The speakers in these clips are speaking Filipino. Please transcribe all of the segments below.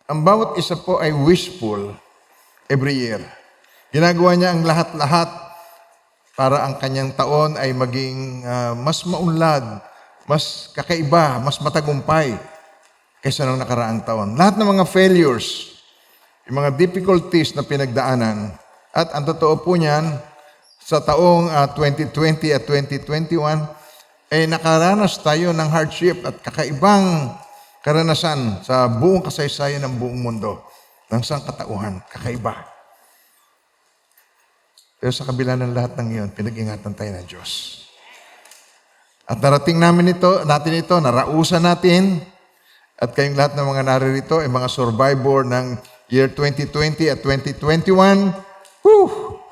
ang bawat isa po ay wishful every year. Ginagawa niya ang lahat-lahat para ang kanyang taon ay maging mas maunlad, mas kakaiba, mas matagumpay kaysa ng nakaraang taon. Lahat ng mga failures, yung mga difficulties na pinagdaanan, at ang totoo po niyan, sa taong 2020 at 2021, ay nakaranas tayo ng hardship at kakaibang karanasan sa buong kasaysayan ng buong mundo, ng sangkatauhan, kakaiba. Pero sa kabila ng lahat ng iyon, pinag-ingatan tayo ng Diyos. At narating natin ito, narausan natin, at kayong lahat ng mga naririto ay mga survivor ng year 2020 at 2021.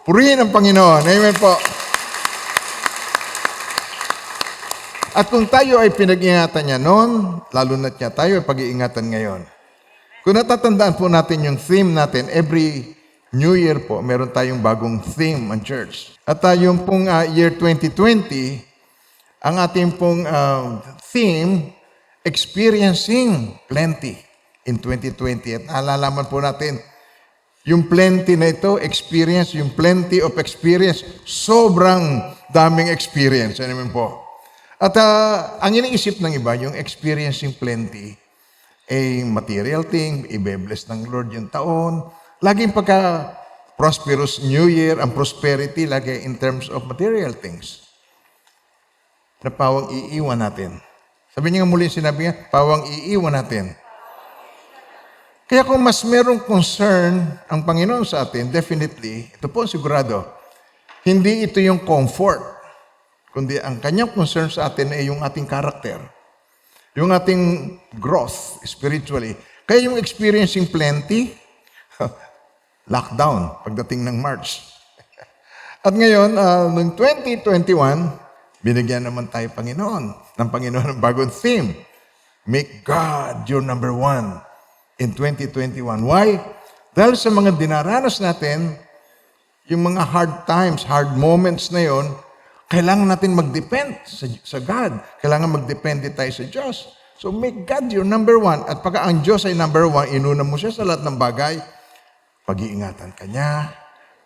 Purihin ang Panginoon. Amen po. At kung tayo ay pinag-ingatan niya noon, lalo na't niya tayo ay pag-iingatan ngayon. Kung natatandaan po natin yung theme natin, every New Year po, meron tayong bagong theme ang church. At yung pong year 2020, ang ating pong theme, experiencing plenty in 2020. At nalalaman po natin, yung plenty na ito, experience, yung plenty of experience, sobrang daming experience. Ano naman po? At ang iniisip ng iba, yung experiencing plenty, material thing, i-bless ng Lord yung taon. Laging pagka-prosperous New Year, ang prosperity, lagi in terms of material things. Na pawang iiwan natin. Sabi niya nga muli, sinabi niya, pawang iiwan natin. Kaya kung mas merong concern ang Panginoon sa atin, definitely, ito po sigurado, hindi ito yung comfort, kundi ang kanyang concern sa atin ay yung ating character, yung ating growth spiritually. Kaya yung experiencing plenty, lockdown pagdating ng March. At ngayon, noong 2021, binigyan naman tayo ng Panginoon ng bagong theme. Make God your number one in 2021. Why? Dahil sa mga dinaranas natin, yung mga hard times, hard moments na yon, kailangan natin mag-depend sa God. Kailangan mag-depende tayo sa Diyos. So make God your number one. At pagka ang Diyos ay number one, inuna mo siya sa lahat ng bagay, pag-iingatan ka niya,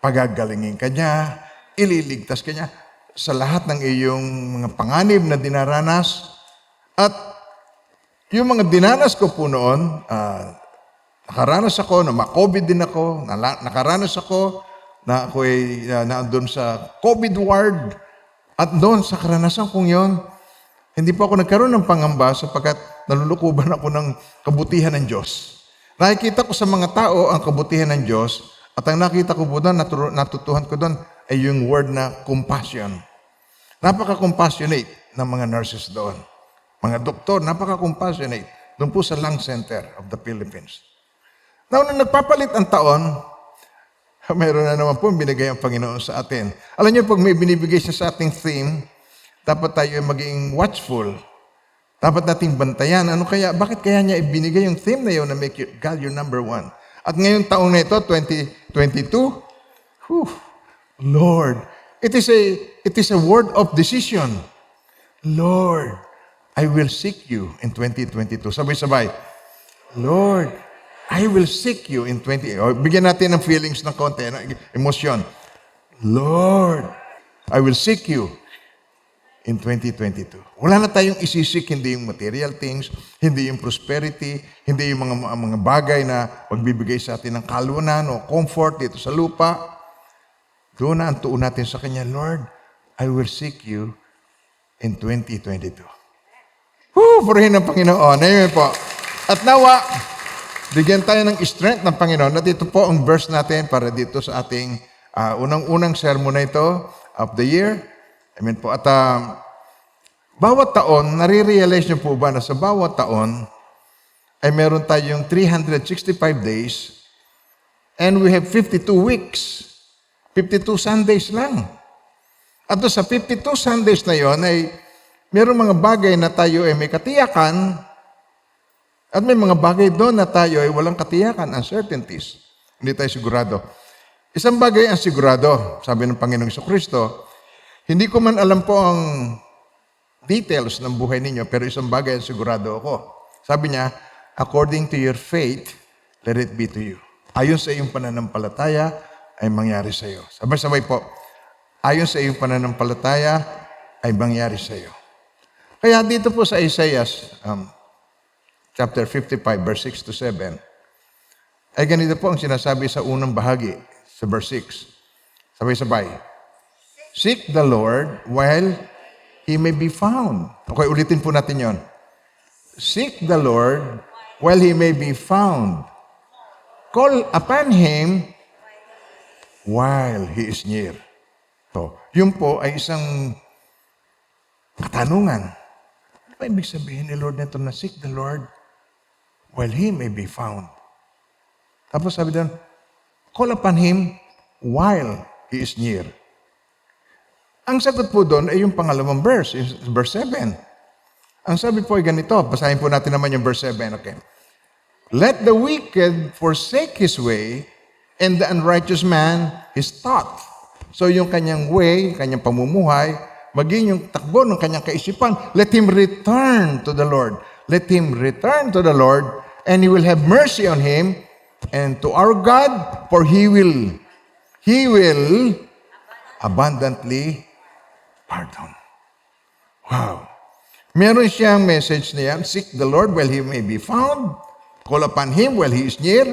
pagagalingin ka niya, ililigtas ka niya sa lahat ng iyong mga panganib na dinaranas. At yung mga dinanas ko po noon, nakaranas ako, na ma-COVID din ako, nakaranas ako, na ako ay naandun sa COVID ward. At doon sa karanasan kong yon, hindi po ako nagkaroon ng pangamba sapagkat nalulukuban ako ng kabutihan ng Diyos. Nakikita ko sa mga tao ang kabutihan ng Diyos at ang nakita ko po doon, natutuhan ko doon ay yung word na compassion. Napaka-compassionate ng mga nurses doon. Mga doktor, napaka-compassionate doon po sa Lung Center of the Philippines. Now, nung nagpapalit ang taon, mayroon na naman po binigay ang Panginoon sa atin. Alam niyo, pag may binibigay siya sa ating theme, dapat tayo maging watchful. Dapat nating bantayan. Bakit kaya niya ibinigay yung theme na yun na make God your number one? At ngayong taong na ito, 2022, Lord, it is a word of decision. Lord, I will seek you in 2022. Sabay-sabay. Lord, I will seek you in 20... Bigyan natin ng feelings ng konti, emosyon. Lord, I will seek you in 2022. Wala na tayong isisik, hindi yung material things, hindi yung prosperity, hindi yung mga bagay na magbibigay sa atin ng kalunan o comfort dito sa lupa. Doon na ang tuon natin sa Kanya, Lord, I will seek you in 2022. Purihin ng Panginoon. Amen po. At nawa, bigyan tayo ng strength ng Panginoon. At ito po ang verse natin para dito sa ating unang-unang sermon na ito of the year. Amen po. At bawat taon, nare-realize niyo po ba na sa bawat taon ay meron tayong 365 days and we have 52 weeks. 52 Sundays lang. At sa 52 Sundays na yon ay meron mga bagay na tayo ay may katiyakan. At may mga bagay doon na tayo ay walang katiyakan, uncertainties. Hindi tayo sigurado. Isang bagay ang sigurado, sabi ng Panginoong Jesucristo, hindi ko man alam po ang details ng buhay ninyo, pero isang bagay ang sigurado ako. Sabi niya, according to your faith, let it be to you. Ayon sa iyong pananampalataya, ay mangyari sa iyo. Sabay-sabay po. Ayon sa iyong pananampalataya, ay mangyari sa iyo. Kaya dito po sa Isaiah, chapter 55, verse 6 to 7, ay ganito po ang sinasabi sa unang bahagi, sa verse 6. Sabay-sabay. Seek the Lord while He may be found. Okay, ulitin po natin yon. Seek the Lord while He may be found. Call upon Him while He is near. So, yun po ay isang katanungan. Ano ba ibig sabihin ni Lord nito na seek the Lord while He may be found? Tapos sabi doon, call upon Him while He is near. Ang sagot po doon ay yung pangalawang verse, verse 7. Ang sabi po ay ganito, basahin po natin naman yung verse 7, okay? Let the wicked forsake his way, and the unrighteous man his thought. So yung kanyang way, kanyang pamumuhay, maging yung takbo ng kanyang kaisipan, let him return to the Lord. Let him return to the Lord, and He will have mercy on him, and to our God, for He will abundantly pardon. Wow. Meron siyang message niya, seek the Lord while He may be found, call upon Him while He is near.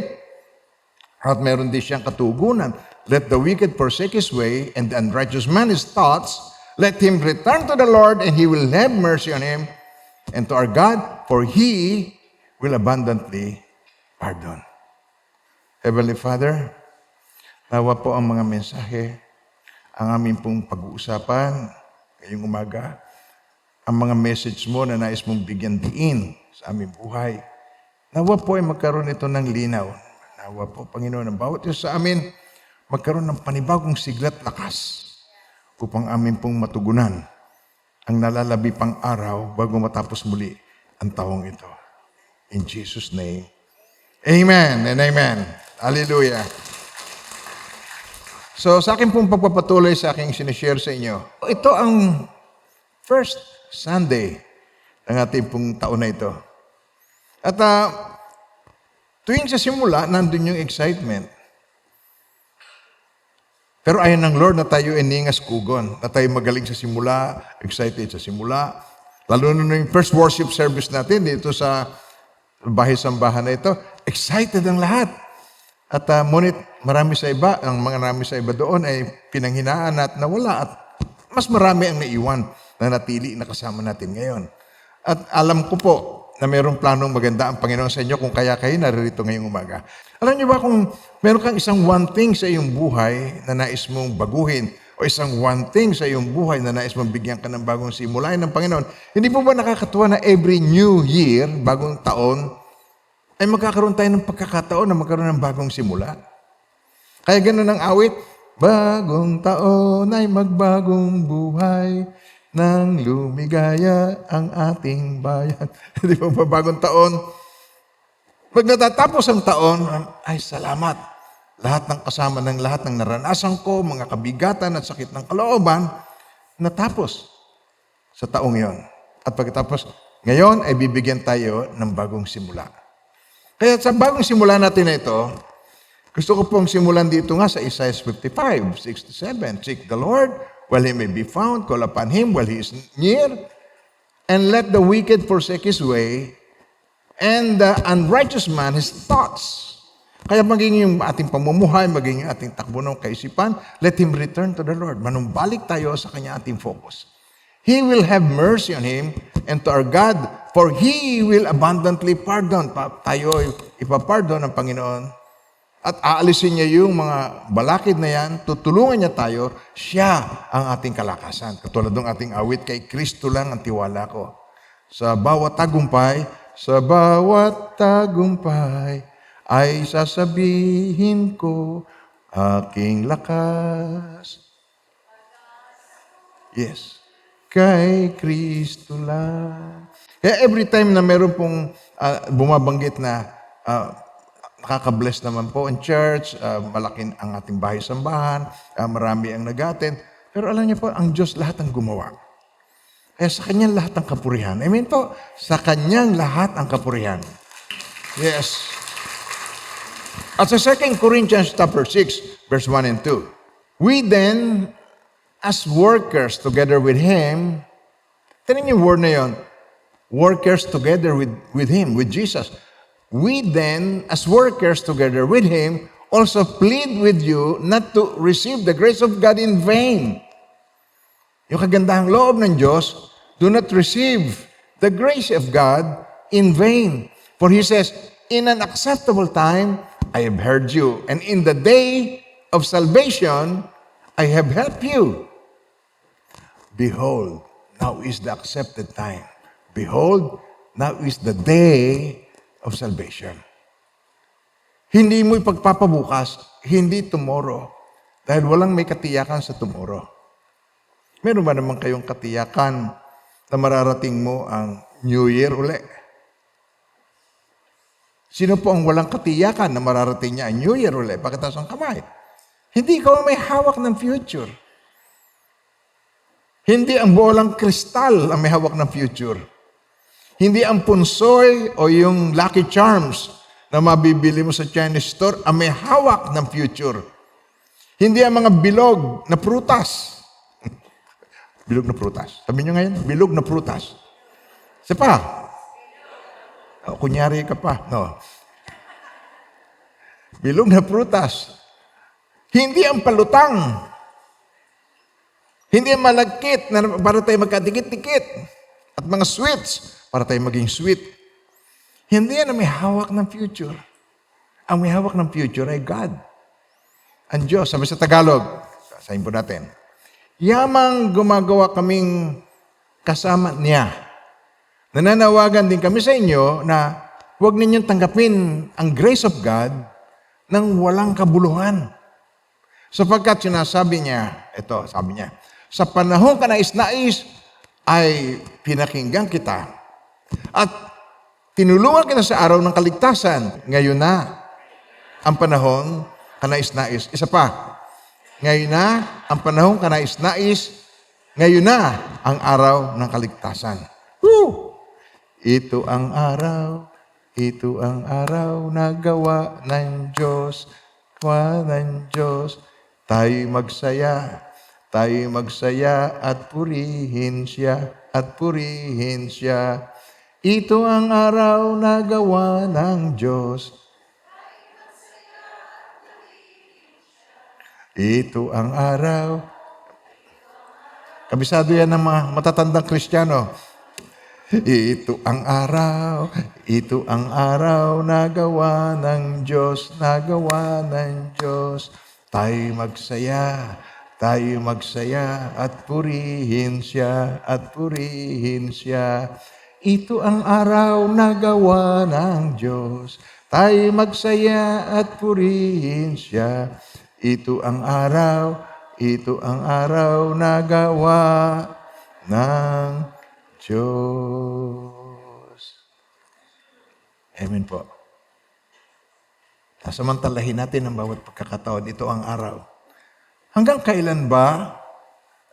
At meron din siyang katugunan, let the wicked forsake his way, and the unrighteous man his thoughts. Let him return to the Lord, and He will have mercy on him, and to our God, for He will abundantly pardon. Heavenly Father, nawa po ang mga mensahe, ang aming pong pag-uusapan ngayong umaga, ang mga message mo na nais mong bigyan diin sa aming buhay. Nawa po ay magkaroon ito ng linaw. Nawa po, Panginoon, ang bawat isa sa amin, magkaroon ng panibagong siglat lakas upang amin pong matugunan ang nalalabi pang araw bago matapos muli ang taong ito. In Jesus' name, amen and amen. Hallelujah. So, sa akin pong pagpapatuloy sa aking sinishare sa inyo, ito ang first Sunday ng ating pong taon na ito. At tuwing sa simula, nandun yung excitement. Pero ayon ng Lord na tayo iningas kugon, na tayo magaling sa simula, excited sa simula. Lalo na yung first worship service natin dito sa bahay-sambahan na ito, excited ang lahat. At ngunit marami sa iba, ang mga marami sa iba doon ay pinanghinaan at nawala at mas marami ang naiwan na natili na kasama natin ngayon. At alam ko po na mayroong planong maganda ang Panginoon sa inyo kung kaya kayo naririto ngayong umaga. Alam niyo ba kung meron kang isang one thing sa iyong buhay na nais mong baguhin o isang one thing sa iyong buhay na nais mong bigyan ka ng bagong simulain ng Panginoon, hindi po ba nakakatuwa na every new year, bagong taon, ay magkakaroon tayo ng pagkakataon na magkaroon ng bagong simula? Kaya ganoon ang awit, bagong taon ay magbagong buhay, nang lumigaya ang ating bayan. Di ba bagong taon? Pag natatapos ang taon, ay salamat. Lahat ng kasama ng lahat ng naranasan ko, mga kabigatan at sakit ng kalooban, natapos sa taong yon. At pagkatapos, ngayon ay bibigyan tayo ng bagong simula. Kaya sa bagong simula natin na ito, gusto ko pong simulan dito nga sa Isaiah 55, 6 to 7. Seek the Lord while He may be found, call upon Him while He is near, and let the wicked forsake his way, and the unrighteous man his thoughts. Kaya maging yung ating pamumuhay, maging yung ating takbo ng kaisipan, let him return to the Lord. Manumbalik tayo sa kanya ating focus. He will have mercy on him, and to our God, for He will abundantly pardon. Tayo ipapardon ng Panginoon. At aalisin niya yung mga balakid na yan, tutulungan niya tayo, siya ang ating kalakasan. Katulad ng ating awit, kay Kristo lang ang tiwala ko. Sa bawat tagumpay, ay sasabihin ko, aking lakas. Yes. Kay Kristo lang. Kaya every time na meron pong bumabanggit na nakaka-bless naman po in church, malaking ang ating bahay-sambahan, marami ang nag-attend. Pero alam niyo po, ang Diyos lahat ang gumawa. Kaya sa Kanyang lahat ang kapurihan. Amen po? Sa Kanyang lahat ang kapurihan. Yes. At sa 2 Corinthians chapter 6, verse 1 and 2, we then, as workers together with Him, tinan yung word na yun, workers together with Him, with Jesus. We then, as workers together with Him, also plead with you not to receive the grace of God in vain. Yung kagandahang loob ng Diyos, do not receive the grace of God in vain. For He says, in an acceptable time, I have heard you, and in the day of salvation, I have helped you. Behold, now is the accepted time. Behold, now is the day of salvation. Hindi mo ipagpapabukas, hindi tomorrow. Dahil walang may katiyakan sa tomorrow. Meron ba naman kayong katiyakan na mararating mo ang New Year uli? Sino po ang walang katiyakan na mararating niya ang New Year uli? Pagkataas ang kamay. Hindi ikaw may hawak ng future. Hindi ang bolang kristal ang may hawak ng future. Hindi ang punsoy o yung Lucky Charms na mabibili mo sa Chinese store ang may hawak ng future. Hindi ang mga bilog na prutas. Bilog na prutas. Sabi nyo ngayon, bilog na prutas. Isa pa. O, kunyari ka pa. No. Bilog na prutas. Hindi ang palutang. Hindi ang malagkit na para tayo magkadikit-dikit. At mga sweets para tayo maging sweet. Hindi yan ang may hawak ng future. Ang may hawak ng future ay God. Ang Diyos, sabi sa Tagalog, sasayin po natin, yamang gumagawa kaming kasama niya. Nananawagan din kami sa inyo na huwag ninyong tanggapin ang grace of God nang walang kabuluhan. Sapagkat sinasabi niya, ito, sabi niya, sa panahon ka nais-nais ay pinakinggan kita. At tinulungan kita sa araw ng kaligtasan. Ngayon na ang panahon kanais-nais. Isa pa, ngayon na ang panahon kanais-nais. Ngayon na ang araw ng kaligtasan. Woo! Ito ang araw na gawa ng Diyos, gawa ng Diyos. Tayo magsaya at purihin siya, Ito ang araw na gawa ng Diyos. Ito ang araw. Kabisado yan ng mga matatandang Kristiyano. Ito ang araw na gawa ng Diyos, Tayo magsaya at purihin siya, Ito ang araw na gawa ng Diyos. Tayo magsaya at purihin siya. Ito ang araw na gawa ng Diyos. Amen po. Samantalahin natin ang bawat pagkakataon. Ito ang araw. Hanggang kailan ba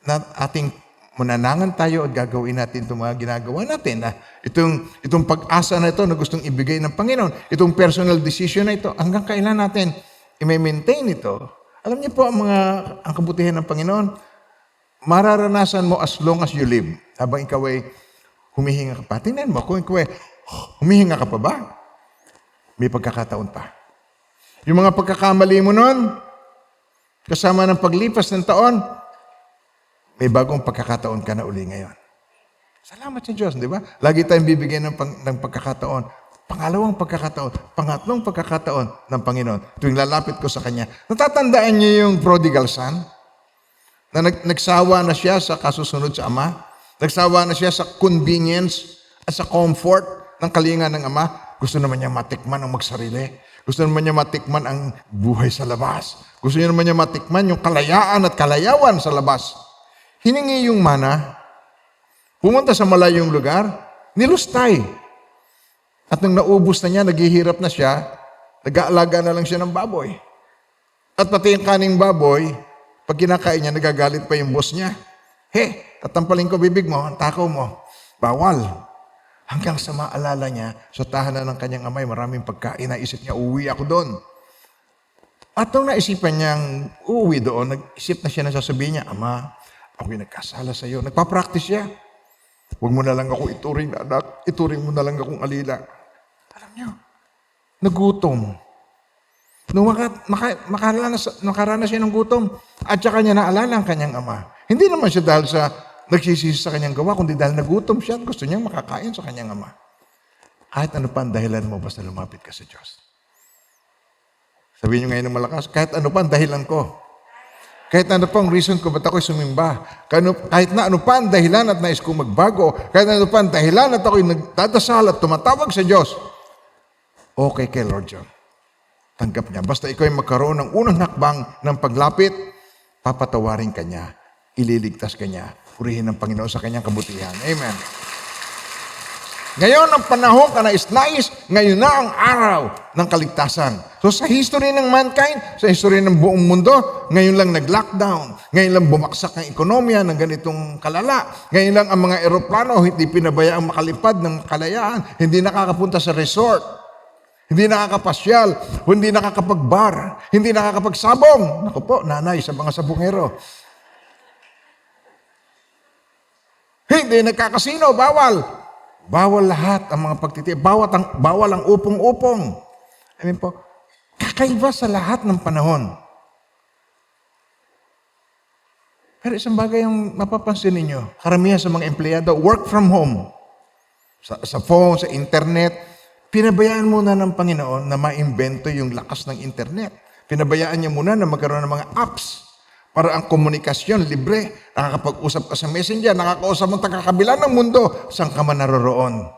na ating mananangan tayo at gagawin natin itong mga ginagawa natin? Itong pag-asa na ito na gustong ibigay ng Panginoon, itong personal decision na ito, hanggang kailan natin i-maintain ito? Alam niyo po ang kabutihan ng Panginoon, mararanasan mo as long as you live. Habang ikaw ay humihinga ka pa. Tingnan mo, kung ikaw ay humihinga ka pa ba? May pagkakataon pa. Yung mga pagkakamali mo noon, kasama ng paglipas ng taon, may bagong pagkakataon ka na uli ngayon. Salamat sa Diyos, di ba? Lagi tayong bibigyan ng pagkakataon. Pangalawang pagkakataon, pangatlong pagkakataon ng Panginoon. Tuwing lalapit ko sa Kanya. Natatandaan niyo yung prodigal son? Na nagsawa na siya sa kasusunod sa Ama? Nagsawa na siya sa convenience at sa comfort ng kalinga ng Ama? Gusto naman niya matikman ang magsarili. Gusto naman niya matikman ang buhay sa labas. Gusto niya naman niya matikman yung kalayaan at kalayawan sa labas. Hiningi yung mana, pumunta sa malayong lugar, nilustay. At nang naubos na niya, naghihirap na siya, nag-aalaga na lang siya ng baboy. At pati yung kaning baboy, pag kinakain niya, nagagalit pa yung boss niya. Tatampalin ko bibig mo, ang takaw mo. Bawal. Hanggang sa maalala niya, sa tahanan ng kanyang amay, maraming pagkain, naisip niya, uwi ako doon. At nung naisipan niyang uuwi doon, nag-isip na siya na sasabihin niya, Ama, ako'y nagkasala sa iyo. Nagpa-practice siya. Huwag mo na lang ako ituring na anak, ituring mo na lang akong alila. Alam niyo, nagutom. Nung makaranas siya ng gutom, at saka niya naalala ang kanyang ama. Hindi naman siya dahil sa nagsisisi sa kanyang gawa, kundi dahil nagutom siya at gusto niyang makakain sa kanyang ama. Kahit ano pa ang dahilan mo, basta lumapit ka sa Diyos. Sabihin niyo ngayon ng malakas, kahit ano pa ang dahilan ko. Kahit ano pa ang reason ko ba't ako'y sumimba. Kahit na ano pa ang dahilan at nais kong magbago. Kahit ano pa ang dahilan at ako'y nagdadasal at tumatawag sa Diyos. Okay kay Lord John. Tanggap niya. Basta ikaw ay magkaroon ng unang hakbang ng paglapit, papatawarin ka niya. Ililigtas ka niya. Purihin ng Panginoon sa kanyang kabutihan. Amen. Ngayon ang panahon ka nais-nais, ngayon na ang araw ng kaligtasan. So sa history ng mankind, sa history ng buong mundo, ngayon lang nag-lockdown. Ngayon lang bumaksak ang ekonomiya ng ganitong kalala. Ngayon lang ang mga eroplano hindi pinabayaang makalipad ng kalayaan. Hindi nakakapunta sa resort. Hindi nakakapasyal. Hindi nakakapag-bar. Hindi nakakapagsabong. Naku po, nanay sa mga sabongero. Hindi nagkakasino, bawal. Bawal lahat ang mga pagtitiip. Bawal ang upong-upong. I mean po, kakaiba sa lahat ng panahon. Pero isang bagay yung mapapansin ninyo, karamihan sa mga empleyado, work from home. Sa phone, sa internet, pinabayaan muna ng Panginoon na maimbento yung lakas ng internet. Pinabayaan niya muna na magkaroon ng mga apps para ang komunikasyon libre. Nakakapag-usap ka sa messenger, nakakausap mo taga-kabila ng mundo, saan ka man naroroon.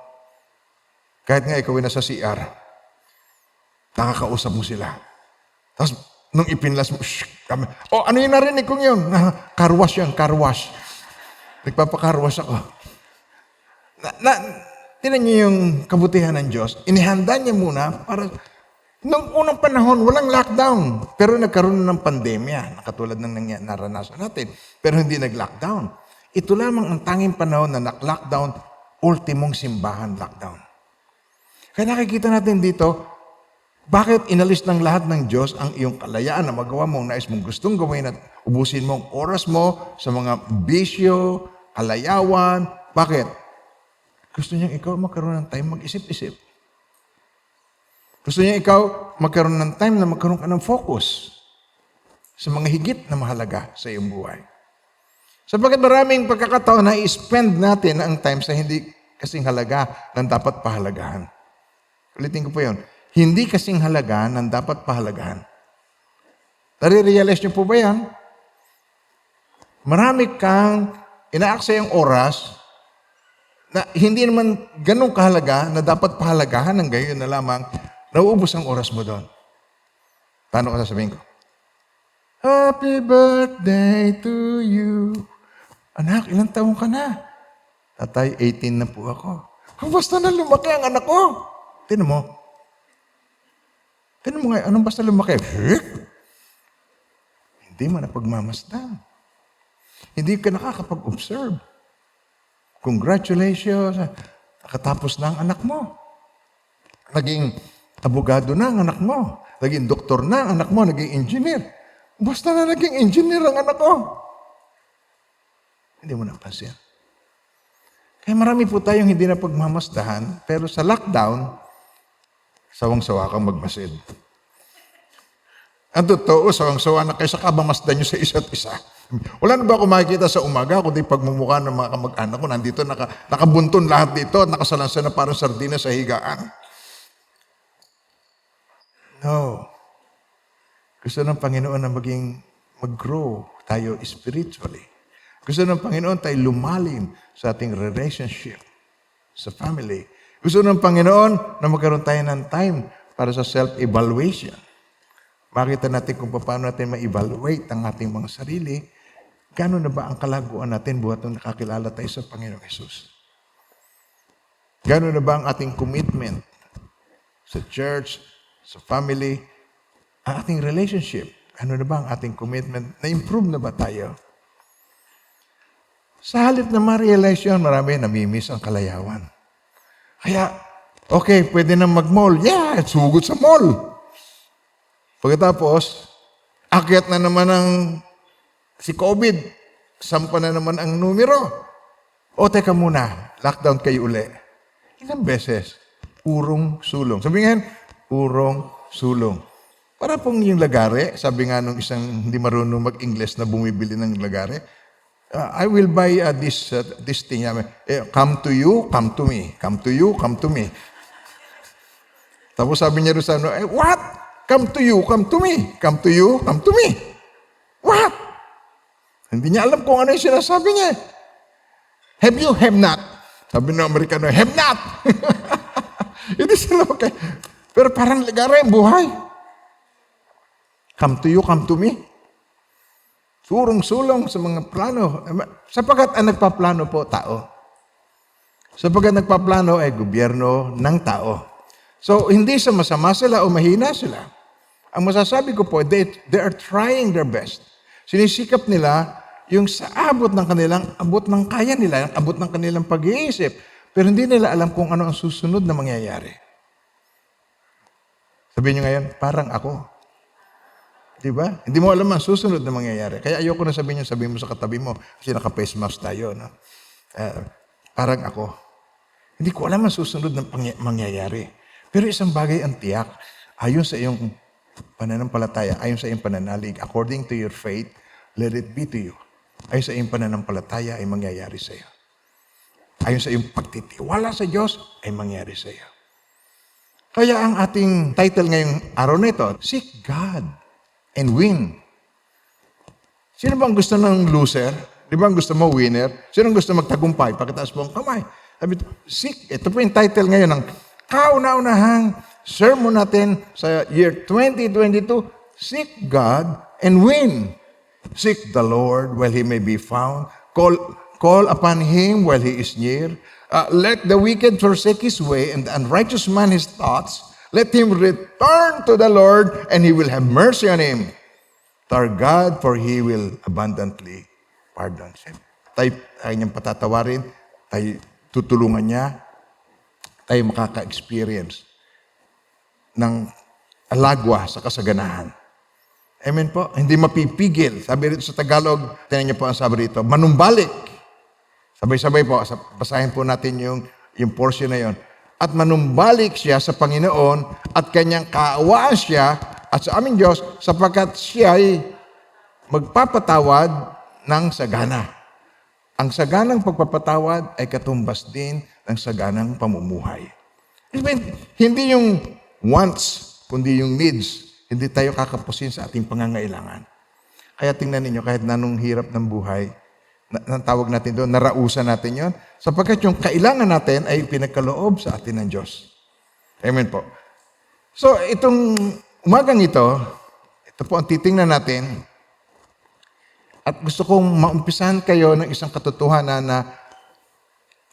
Kahit nga ikaw ay nasa CR, nakakausap mo sila. Tapos, nung ipinlas mo, ano yung narinig kong yun? Carwash yan, carwash. Nagpapakarwash ako. Tinan niyo yung kabutihan ng Diyos. Inihanda niya muna para... Noong unang panahon, walang lockdown. Pero nagkaroon ng pandemya, katulad ng naranasan natin. Pero hindi nag-lockdown. Ito lamang ang tanging panahon na nag-lockdown, ultimong simbahan lockdown. Kaya nakikita natin dito, bakit inalis ng lahat ng Diyos ang iyong kalayaan na magawa mo, nais mong gustong gawin at ubusin mo ang oras mo sa mga bisyo, kalayawan. Bakit? Gusto niya ikaw magkaroon ng time mag-isip-isip. Gusto niya ikaw magkaroon ng time na magkaroon ka ng focus sa mga higit na mahalaga sa iyong buhay. Sapagkat maraming pagkakataon na i-spend natin ang time sa hindi kasing halaga ng dapat pahalagahan. Ulitin ko po yun. Hindi kasing halaga ng dapat pahalagahan. Nare-realize niyo po ba yan? Marami kang ina-aksayang oras na hindi naman ganun kahalaga na dapat pahalagahan ng gayon na lamang nauubos ang oras mo doon. Paano ko sasabihin ko? Happy birthday to you. Anak, ilang taon ka na? Tatay, 18 na po ako. Basta na lumaki ang anak ko. Tinan mo. Tinan mo nga, anong basta lumaki? Hindi mo na pagmamasdan. Hindi ka nakakapag-observe. Congratulations. Nakatapos na ang anak mo. Naging abogado na ang anak mo. Naging doktor na ang anak mo. Naging engineer. Basta na naging engineer ang anak ko. Hindi mo napansin. Kaya marami po tayong hindi na pagmamasdahan, pero sa lockdown, sawang-sawa kang magmasid. Ang totoo, sawang-sawa na kayo sa kabamasdan nyo sa isa't isa. Wala na ba ako makikita sa umaga, kundi pagmumukha ng mga kamag-anak ko, nandito, nakabunton lahat dito, at nakasalansan na parang sardina sa higaan. No. Gusto ng Panginoon na mag-grow tayo spiritually. Gusto ng Panginoon tayo lumalim sa ating relationship, sa family. Gusto ng Panginoon na magkaroon tayo ng time para sa self-evaluation. Makita natin kung paano natin ma-evaluate ang ating mga sarili. Gano'n na ba ang kalaguan natin buhat nung nakakilala tayo sa Panginoong Jesus? Gano'n na ba ang ating commitment sa church, sa family, ang ating relationship? Ano na ba ang ating commitment? Na-improve na ba tayo? Sa halip na ma-realize yun, marami namimiss ang kalayawan. Kaya, okay, pwede na mag-mall. Yeah, sugod sa mall. Pagkatapos, akyat na naman ang si COVID. Sampa na naman ang numero. O teka muna, lockdown kayo uli. Ilang beses? Urong sulong. Sabi nga, urong sulong. Para pong yung lagare, sabi nga nung isang hindi marunong mag-English na bumibili ng lagare, I will buy this thing. Come to you, come to me. Come to you, come to me. Tapos sabi niya rin sa what? Come to you, come to me. Come to you, come to me. What? Hindi niya alam kung ano yung sinasabi niya. Have you, have not. Sabi ng Amerikano, have not. Hindi sila okay. Pero parang lagare ang buhay. Come to you, come to me. Surong-sulong sa mga plano. Sapagkat ang nagpaplano po, tao. Sapagkat nagpaplano ay gobyerno ng tao. So, hindi sa masama sila o mahina sila. Ang masasabi ko po, they are trying their best. Sinisikap nila yung sa abot ng kaya nila, yung abot ng kanilang pag-iisip. Pero hindi nila alam kung ano ang susunod na mangyayari. Sabihin nyo ngayon, parang ako. Diba? Hindi mo alam ang susunod na mangyayari. Kaya ayoko na sabihin mo sa katabi mo, kasi naka-face mask tayo. No? Parang ako. Hindi ko alam ang susunod na mangyayari. Pero isang bagay ang tiyak, ayon sa iyong pananampalataya, ayon sa iyong pananalig, according to your faith, let it be to you. Ayon sa iyong pananampalataya ay mangyayari sa iyo. Ayon sa iyong pagtitiwala sa Diyos ay mangyayari sa iyo. Kaya ang ating title ngayong araw na ito, Seek God and Win. Sino bang gusto ng loser? Di ba ang gusto mo winner? Sino gusto magtagumpay? Pakitaas po ang kamay. Sabi ito, seek. Ito po yung title ngayon ng kauna-unahang sermon natin sa year 2022. Seek God and Win. Seek the Lord while He may be found. Call upon Him while He is near. Let the wicked forsake his way and the unrighteous man his thoughts. Let him return to the Lord and He will have mercy on him. To our God, for He will abundantly pardon. Tayo niyang patatawarin, tayo tutulungan niya, tayo makaka-experience ng alagwa sa kasaganahan. Amen po? Hindi mapipigil. Sabi rito sa Tagalog, tinan niyo po ang sabi rito, manumbalik. Sabay-sabay po, basahin po natin yung portion na yon. At manumbalik siya sa Panginoon at kanyang kaawaan siya at sa aming Diyos sapagkat siya ay magpapatawad ng sagana. Ang saganang pagpapatawad ay katumbas din ng saganang pamumuhay. Hindi yung wants, kundi yung needs. Hindi tayo kakapusin sa ating pangangailangan. Kaya tingnan ninyo, kahit nanong hirap ng buhay, tawag natin doon, narausan natin yon, sapagkat yung kailangan natin ay pinagkaloob sa atin ng Diyos. Amen po. So, itong umagang ito po ang titingnan natin, at gusto kong maumpisahan kayo ng isang katotohanan na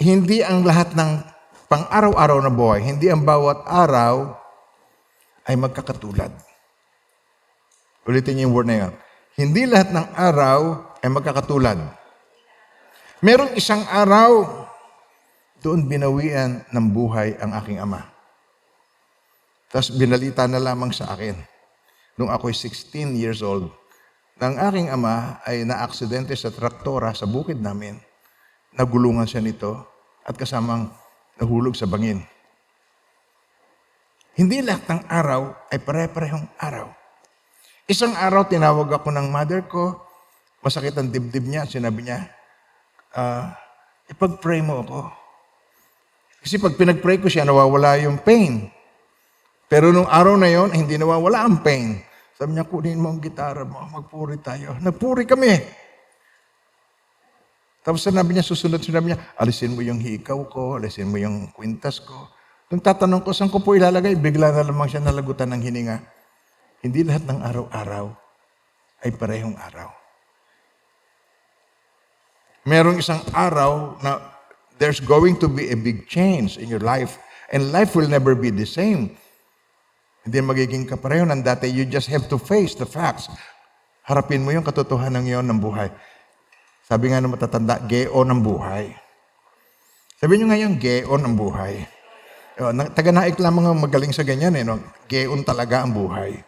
hindi ang lahat ng pang-araw-araw na buhay, hindi ang bawat araw ay magkakatulad. Ulitin niyo yung word na yun. Hindi lahat ng araw ay magkakatulad. Merong isang araw, doon binawian ng buhay ang aking ama. Tapos binalita na lamang sa akin, nung ako'y 16 years old, ng aking ama ay na-aksidente sa traktora sa bukid namin. Nagulungan siya nito at kasamang nahulog sa bangin. Hindi lahat ng araw ay pare-parehong araw. Isang araw, tinawag ako ng mother ko, masakit ang dibdib niya, sinabi niya, ipag-pray mo ako. Kasi pag pinag-pray ko siya, nawawala yung pain. Pero nung araw na yon, hindi nawawala ang pain. Sabi niya, kunin mo ang gitara mo, magpuri tayo. Nagpuri kami. Tapos sinabi niya, sinabi niya, alisin mo yung hikaw ko, alisin mo yung kwintas ko. Nung tatanong ko, saan ko po ilalagay? Bigla na lamang siya nalagutan ng hininga. Hindi lahat ng araw-araw ay parehong araw. Merong isang araw na there's going to be a big change in your life and life will never be the same. Hindi magiging kapareho ng dati. You just have to face the facts. Harapin mo yung katotohanan yon ng buhay. Sabi nga ng matatanda, geo ng buhay. Sabi nyo ngayon, geo ng buhay. Taga-naik lamang ang magaling sa ganyan. No? Geon talaga ang buhay.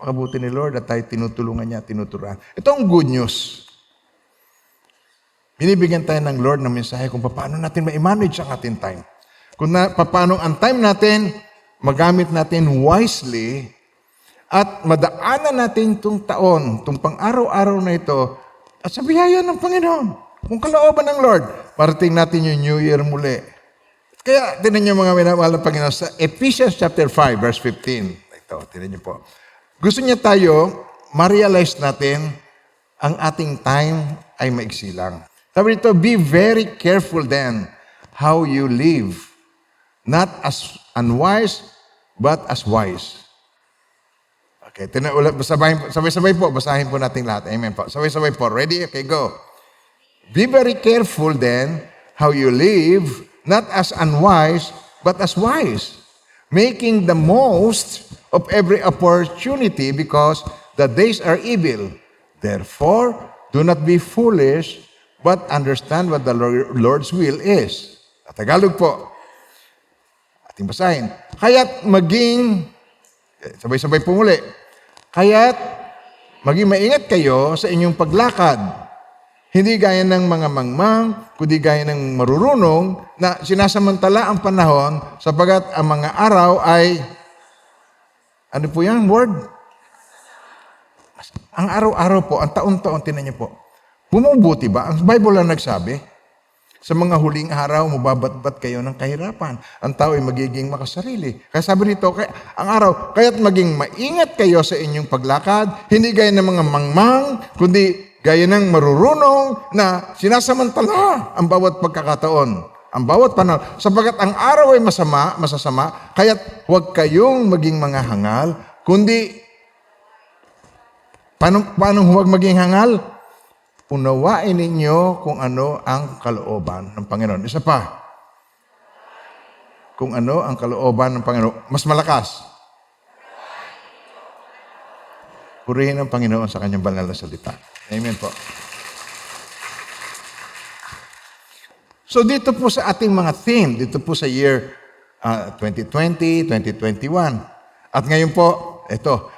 Napakabuti ni Lord at tayo tinutulungan niya, tinuturuan. Ito ang good news. Binibigyan tayo ng Lord ng mensahe kung paano natin ma-manage ang ating time. Paano ang time natin, magamit natin wisely at madaanan natin itong taon, itong pang-araw-araw na ito at sa biyaya ng Panginoon. Kung kalooban ng Lord, parating natin yung New Year muli. Kaya, tinan niyo mga minamahal ng Panginoon, sa Ephesians chapter 5, verse 15. Ito, tinan niyo po. Gusto niya tayo, ma-realize natin, ang ating time ay maiksi lang. Sabi nito, be very careful then how you live. Not as unwise, but as wise. Okay, sabay-sabay po, basahin po natin lahat. Amen po. Sabay-sabay po. Ready? Okay, go. Be very careful then how you live, not as unwise, but as wise, making the most of every opportunity because the days are evil. Therefore, do not be foolish, but understand what the Lord's will is. At Tagalog po. Ating basahin. Kaya't maging, sabay-sabay po muli. Kaya't maging maingat kayo sa inyong paglakad. Hindi gaya ng mga mangmang, kundi gaya ng marurunong na sinasamantala ang panahon sapagat ang mga araw ay, ano po yan, word? Ang araw-araw po, ang taon-taon, tinan niyo po. Bumubuti ba? Ang Bible lang nagsabi, sa mga huling araw, mababatbat kayo ng kahirapan. Ang tao ay magiging makasarili. Kaya sabi nito, ang araw, kaya't maging maingat kayo sa inyong paglakad, hindi gaya ng mga mangmang, kundi gaya ng marurunong na sinasamantala ang bawat pagkakataon, ang bawat panahon. Sapagat ang araw ay masasama, kaya't huwag kayong maging mga hangal, kundi, paano huwag maging hangal? Unawain ninyo kung ano ang kalooban ng Panginoon. Isa pa, kung ano ang kalooban ng Panginoon. Mas malakas. Purihin ang Panginoon sa kanyang banal na salita. Amen po. So dito po sa ating mga theme, dito po sa year 2020, 2021. At ngayon po, ito,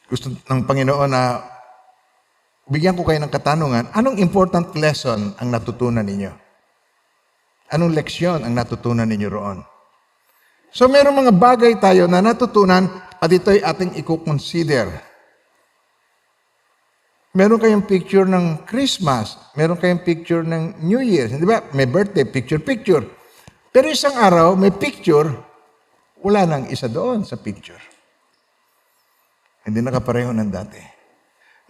gusto ng Panginoon na bigyan ko kayo ng katanungan, anong important lesson ang natutunan ninyo? Anong leksyon ang natutunan ninyo roon? So mayroong mga bagay tayo na natutunan at ito'y ating i-consider. Meron kayong picture ng Christmas, meron kayong picture ng New Year, di ba? May birthday, picture. Pero isang araw, may picture, wala nang isa doon sa picture. Hindi nakapareho ng dati.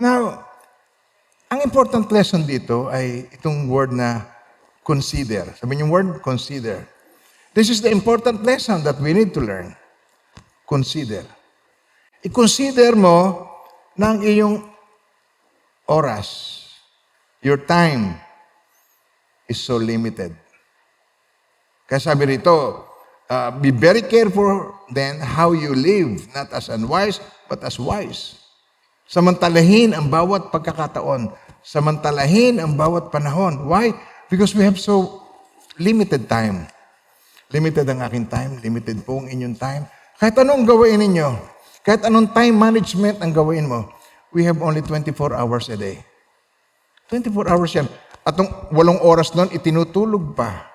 Now, ang important lesson dito ay itong word na consider. Sabi niyo word, consider. This is the important lesson that we need to learn. Consider. I-consider mo na ang iyong oras, your time is so limited. Kaya sabi rito, be very careful then how you live, not as unwise, but as wise. Samantalahin ang bawat pagkakataon. Samantalahin ang bawat panahon. Why? Because we have so limited time. Limited ang aking time, limited po ang inyong time. Kahit anong gawin ninyo, kahit anong time management ang gawin mo, we have only 24 hours a day. 24 hours yan. At 8 oras nun, itinutulog pa.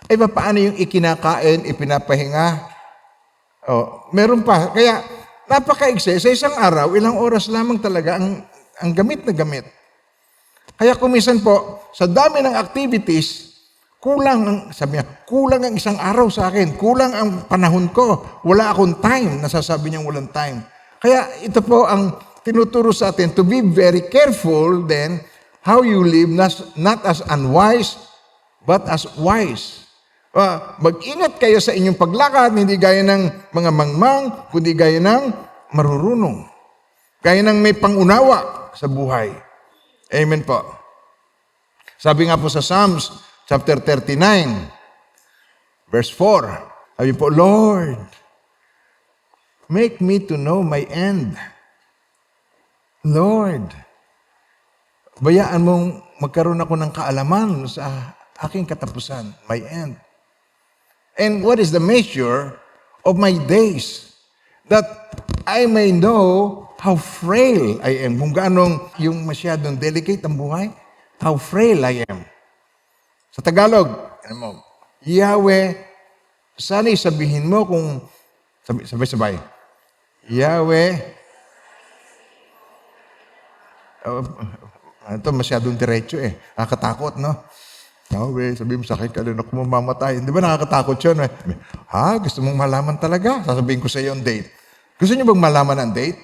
Ay, paano yung ikinakain, ipinapahinga? Meron pa. Kaya, napaka-igse. Sa isang araw, ilang oras lamang talaga ang gamit na gamit. Kaya kumisan po, sa dami ng activities, kulang ang isang araw sa akin. Kulang ang panahon ko. Wala akong time. Nasasabi niyang walang time. Kaya ito po ang tinuturo sa atin to be very careful then how you live, not as unwise, but as wise. Mag-ingat kayo sa inyong paglakad, hindi gaya ng mga mangmang, kundi gaya ng marurunong. Gaya ng may pangunawa sa buhay. Amen po. Sabi nga po sa Psalms, chapter 39, verse 4, sabi po, Lord, make me to know my end. Lord, bayaan mong magkaroon ako ng kaalaman sa aking katapusan, my end. And what is the measure of my days? That I may know how frail I am. Kung gaano yung masyadong delicate ang buhay, how frail I am. Sa Tagalog, ano mo, Yahweh, sana'y sabihin mo kung, sabay-sabay, Yahweh, ito masyadong diretso nakakatakot, no? Yahweh, sabihin mo sa akin, kailan ako mamamatay. Di ba nakakatakot yun? Gusto mong malaman talaga? Sasabihin ko sa iyo ang date. Gusto niyo bang malaman ang date?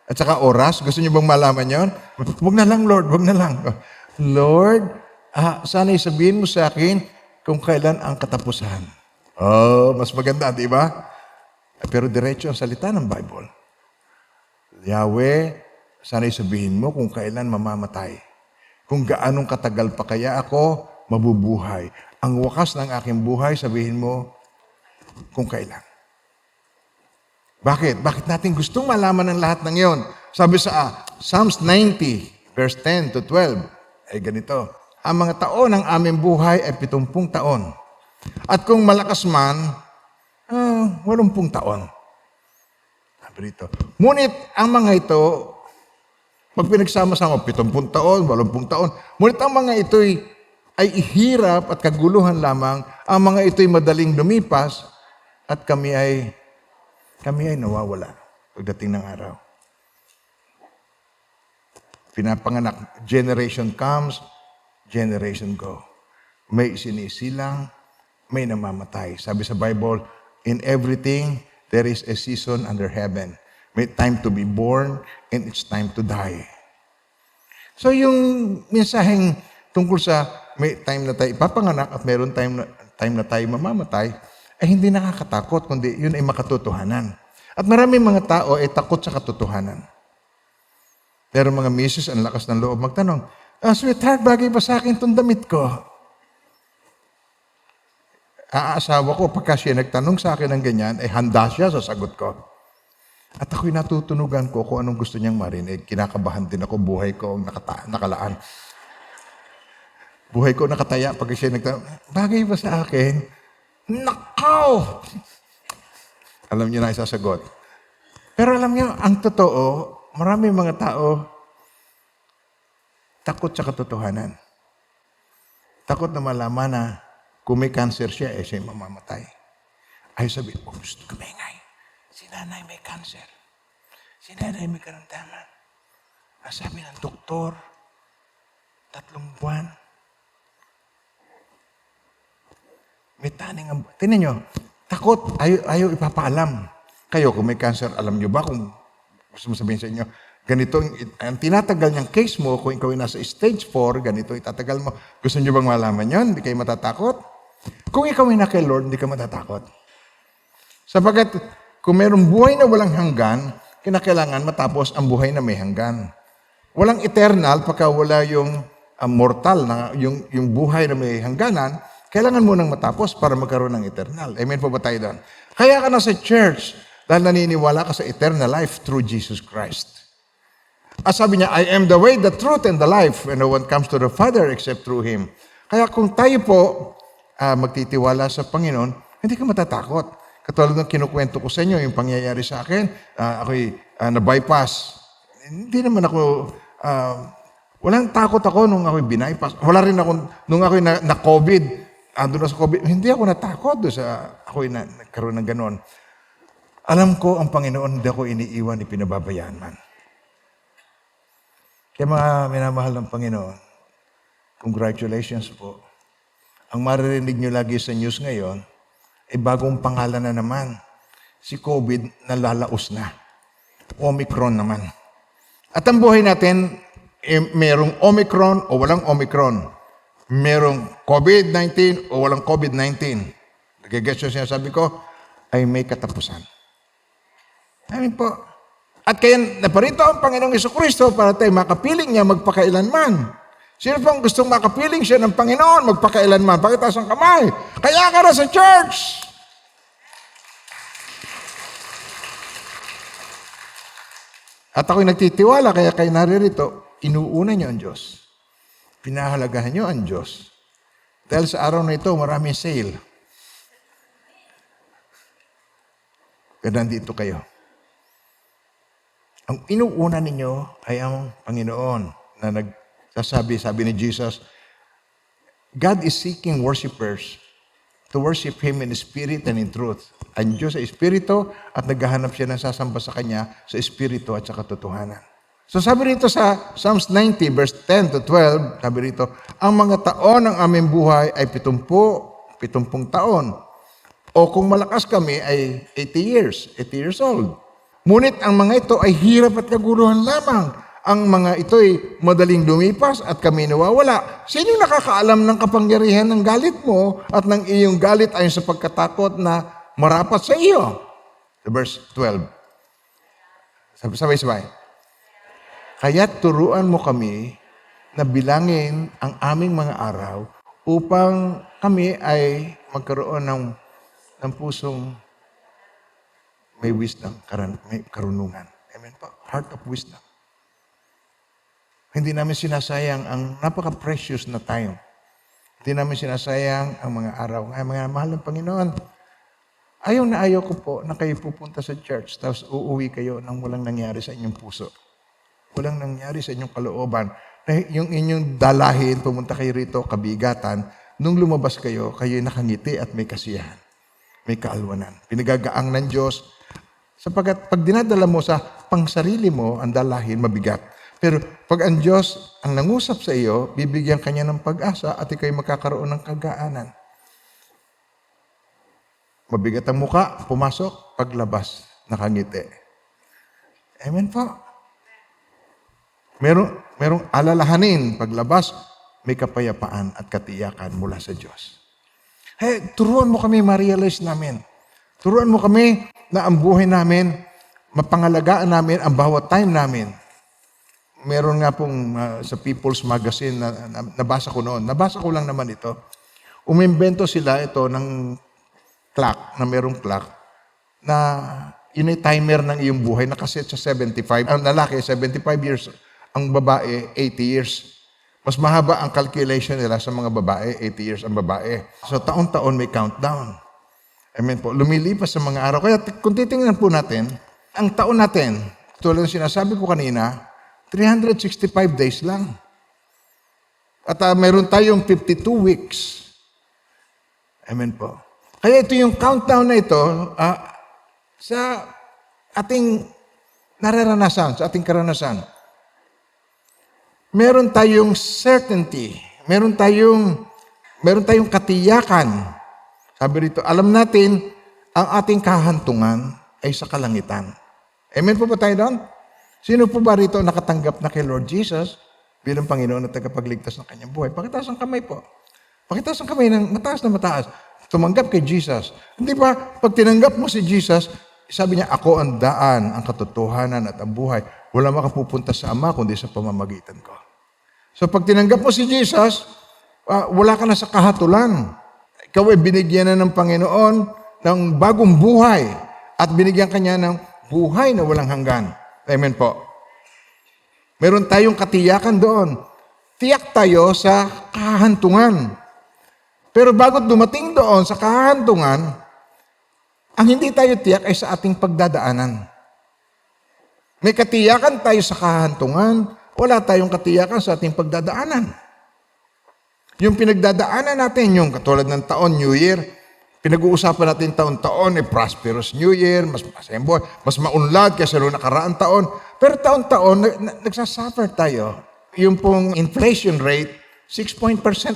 At saka oras? Gusto niyo bang malaman yon? Wag na lang, Lord. Wag na lang. Lord, sana'y sabihin mo sa akin kung kailan ang katapusan. Mas maganda, di ba? Pero diretso ang salita ng Bible. Yahweh, sana'y sabihin mo kung kailan mamamatay. Kung gaanong katagal pa kaya ako mabubuhay. Ang wakas ng aking buhay, sabihin mo kung kailan. Bakit? Bakit natin gustong malaman ang lahat ng yon? Sabi sa Psalms 90, verse 10 to 12, ay ganito. Ang mga taon ng aming buhay ay 70 taon. At kung malakas man, 80 taon. Sabi rito. Ngunit ang mga ito, pag pinagsama-sama, 70 taon, 80 taon, ngunit ang mga ito ay ihirap at kaguluhan lamang, ang mga ito ay madaling lumipas, at kami ay nawawala pagdating ng araw. Pinapanganak, generation comes, generation go. May sinisilang, may namamatay. Sabi sa Bible, in everything, there is a season under heaven. May time to be born, and it's time to die. So yung mensaheng tungkol sa may time na tayo ipapanganak at mayroon time na tayo mamamatay, ay hindi nakakatakot, kundi yun ay makatotohanan. At maraming mga tao ay takot sa katotohanan. Pero mga misis, ang lakas ng loob magtanong, sweetheart, bagay ba sa akin itong damit ko? Aasawa ko, pagka siya nagtanong sa akin ng ganyan, ay handa siya sa sagot ko. At ako'y natutunugan ko kung anong gusto niyang marinig. Kinakabahan din ako, buhay ko nakalaan. Buhay ko nakataya pag siya nagtanong, bagay ba sa akin? Nakaw! Alam niyo na isasagot. Pero alam niyo, ang totoo, marami mga tao takot sa katotohanan. Takot na malaman na kung may cancer siya, siya mamamatay. Ay sabi, gusto ko maingay. Si nanay may cancer. Si nanay may karamdaman. Sabi ng doktor, 3 buwan. May taning ang... Tingnan nyo, takot, ayaw ipapaalam. Kayo, kung may cancer, alam nyo ba kung gusto mo sabihin sa inyo, ganito, ang tinatagal niyang case mo, kung ikaw ay nasa stage 4, ganito itatagal mo. Gusto nyo bang malaman yon? Hindi kayo matatakot? Kung ikaw ay na kay Lord, hindi ka matatakot. Sapagat, kung mayroong buhay na walang hanggan, kinakailangan matapos ang buhay na may hanggan. Walang eternal, pagka wala yung mortal, yung buhay na may hangganan, kailangan mo nang matapos para magkaroon ng eternal. Amen po ba tayo doon? Kaya ka na sa church dahil naniniwala ka sa eternal life through Jesus Christ. At sabi niya, I am the way, the truth, and the life, and no one comes to the Father except through Him. Kaya kung tayo po magtitiwala sa Panginoon, hindi ka matatakot. Katulad ng kinukwento ko sa inyo, yung pangyayari sa akin, ako'y na-bypass. Hindi naman ako... walang takot ako nung ako'y binaypass. Wala rin ako nung ako'y na-COVID. Doon sa COVID, hindi ako natakot doon sa ako'y nagkaroon ng ganon. Alam ko ang Panginoon, hindi ako iniiwan ni pinababayaan man. Kaya mga minamahal ng Panginoon, congratulations po. Ang maririnig nyo lagi sa news ngayon, ay bagong pangalan na naman. Si COVID nalalaos na. Omicron naman. At ang buhay natin, merong Omicron o walang Omicron. Merong COVID-19 o walang COVID-19. Nagigets yung sinasabi ko, ay may katapusan. Amin po. At kaya naparito ang Panginoong Jesucristo para tayo makapiling niya magpakailanman. Sino pang gustong makapiling siya ng Panginoon magpakailanman? Pakitaas ang kamay. Kaya ka na sa church! At ako'y nagtitiwala, kaya kayo naririto, inuuna niyo ang Diyos. Pinahalagahan niyo ang Diyos. Dahil sa araw na ito, maraming sale. Kaya nandito kayo. Ang inuuna ninyo ay ang Panginoon na nagsasabi, sabi ni Jesus, God is seeking worshipers to worship Him in spirit and in truth. Ang Diyos ay Espiritu at naghahanap siya ng sasamba sa Kanya sa Espiritu at sa katotohanan. So sabi rito sa Psalms 90 verse 10 to 12, sabi rito, ang mga taon ng aming buhay ay 70 taon. O kung malakas kami ay 80 years old. Ngunit ang mga ito ay hirap at kaguluhan lamang. Ang mga ito ay madaling lumipas at kami nawawala. Sino nakakaalam ng kapangyarihan ng galit mo at ng iyong galit ayon sa pagkatakot na marapat sa iyo? Verse 12. Sabay-sabay. Kaya't turuan mo kami na bilangin ang aming mga araw upang kami ay magkaroon ng pusong may wisdom, may karunungan. Amen po. Heart of wisdom. Hindi namin sinasayang ang napaka-precious na time. Hindi namin sinasayang ang mga araw. Ay, mga mahal ng Panginoon, ayaw na ayaw ko po na kayo pupunta sa church tapos uuwi kayo nang walang nangyari sa inyong puso. Walang nangyari sa inyong kalooban. Yung inyong dalahin, pumunta kayo rito, kabigatan, nung lumabas kayo, kayo'y nakangiti at may kasiyahan. May kaalwanan. Pinagagaang ng Diyos. Sapagkat pag dinadala mo sa pangsarili mo, ang dalahin, mabigat. Pero pag ang Diyos ang nangusap sa iyo, bibigyan Kanya ng pag-asa at ikaw'y magkakaroon ng kagaanan. Mabigat ang muka, pumasok, paglabas, nakangiti. Amen po. Merong alalahanin, paglabas, may kapayapaan at katiyakan mula sa Diyos. Hey, turuan mo kami, ma-realize namin. Turuan mo kami na ang buhay namin, mapangalagaan namin ang bawat time namin. Meron nga pong sa People's Magazine na nabasa ko noon. Nabasa ko lang naman ito. Umimbento sila ito ng clock, na merong clock, na yun ay timer ng iyong buhay, nakaset sa 75. Ang lalaki, 75 years. Ang babae, 80 years. Mas mahaba ang calculation nila sa mga babae, 80 years ang babae. So taon-taon may countdown. Amen po. Lumilipas sa mga araw. Kaya kung titingnan po natin, ang taon natin, tulad ng sinasabi ko kanina, 365 days lang. At mayroon tayong 52 weeks. Amen po. Kaya ito yung countdown na ito sa ating nararanasan, sa ating karanasan. Meron tayong certainty. Meron tayong katiyakan. Sabi rito, alam natin, ang ating kahantungan ay sa kalangitan. Amen po ba tayo doon? Sino po ba rito nakatanggap na kay Lord Jesus bilang Panginoon at tagapagligtas ng kanyang buhay? Pakitaas ang kamay po. Pakitaas ang kamay ng mataas na mataas. Tumanggap kay Jesus. Hindi ba, pag tinanggap mo si Jesus, sabi niya, ako ang daan, ang katotohanan at ang buhay. Wala makapupunta sa Ama kundi sa pamamagitan ko. So pag tinanggap mo si Jesus, wala ka na sa kahatulan. Ikaw ay binigyan na ng Panginoon ng bagong buhay at binigyan ka niya ng buhay na walang hanggan. Amen po. Meron tayong katiyakan doon. Tiyak tayo sa kahantungan. Pero bago dumating doon sa kahantungan, ang hindi tayo tiyak ay sa ating pagdadaanan. May katiyakan tayo sa kahantungan, wala tayong katiyakan sa ating pagdadaanan. Yung pinagdadaanan natin, yung katulad ng taon, New Year, pinag-uusapan natin taon-taon, prosperous New Year, mas maunlad kaysa noong nakaraang taon. Pero taon-taon, nagsasuffer tayo. Yung pong inflation rate, 6%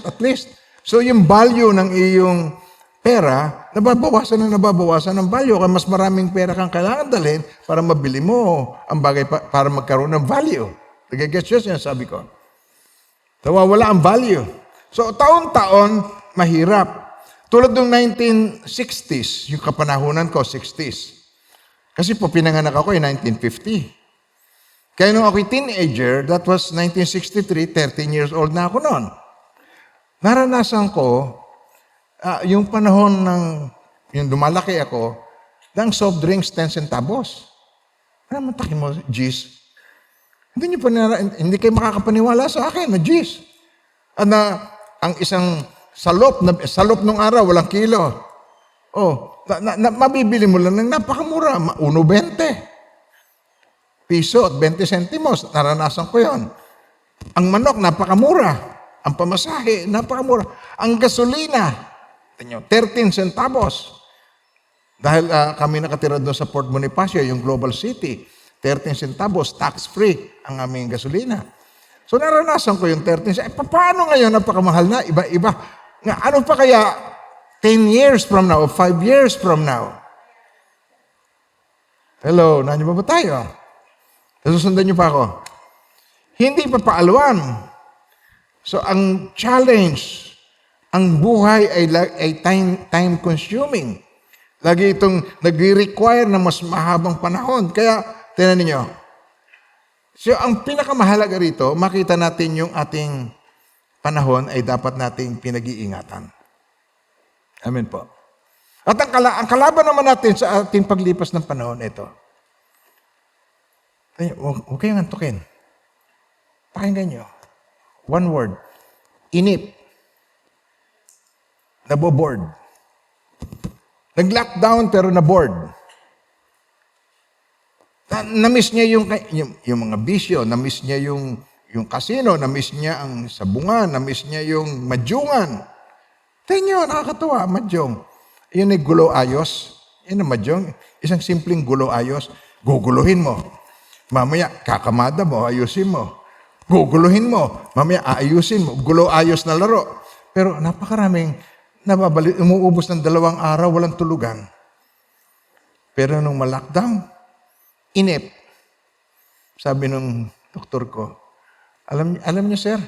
at least. So yung value ng iyong pera, nababawasan ng value. Kaya mas maraming pera kang kailangan dalhin para mabili mo ang bagay para magkaroon ng value. Nagigets yun, sabi ko. Nawawala ang value. So taon-taon, mahirap. Tulad ng 1960s, yung kapanahunan ko, 60s. Kasi po, pinanganak ako in 1950. Kaya nung ako'y teenager, that was 1963, 13 years old na ako noon. Naranasan ko, yung panahon yung lumalaki ako, ng soft drinks, 10 centavos. Ano man takin mo, G's? Hindi kayo makakapaniwala sa akin na G's. Ang isang salop nung araw, walang kilo. Mabibili mo lang ng napakamura, 1.20. piso at 20 centimos. Naranasan ko yon. Ang manok, napakamura. Ang pamasahe, napakamura. Ang gasolina, 13 centavos. Dahil kami nakatira doon sa Port Bonifacio, yung Global City, 13 centavos, tax-free ang aming gasolina. So naranasan ko yung 13 centavos. Paano ngayon napakamahal na? Iba-iba. Ano pa kaya 10 years from now o 5 years from now? Hello, nandiyo ba tayo? Nasusundan niyo pa ako? Hindi pa paalwan. So ang challenge, ang buhay ay time consuming. Lagi itong nagre-require na mas mahabang panahon. Kaya, tinan niyo. So ang pinakamahalaga rito, makita natin yung ating panahon ay dapat nating pinag-iingatan. Amen po. At ang kalaban naman natin sa ating paglipas ng panahon, ito. Huwag kayong antukin. Pakinggan nyo. One word. Inip. Naboboard. Nag-lockdown pero na-board. Na-miss niya yung mga bisyo, na-miss niya yung casino, na-miss niya ang sabungan, na-miss niya yung madyungan. Tingnan nyo, nakakatuwa, madyong. Yun ay gulo-ayos. Yan ang madyong. Isang simpleng gulo-ayos. Guguluhin mo. Mamaya, kakamada mo, ayusin mo. Guguluhin mo. Mamaya, aayusin mo. Gulo-ayos na laro. Pero napakaraming umuubos ng 2 araw, walang tulugan. Pero nung ma-lockdown, inip. Sabi nung doktor ko, alam niyo sir,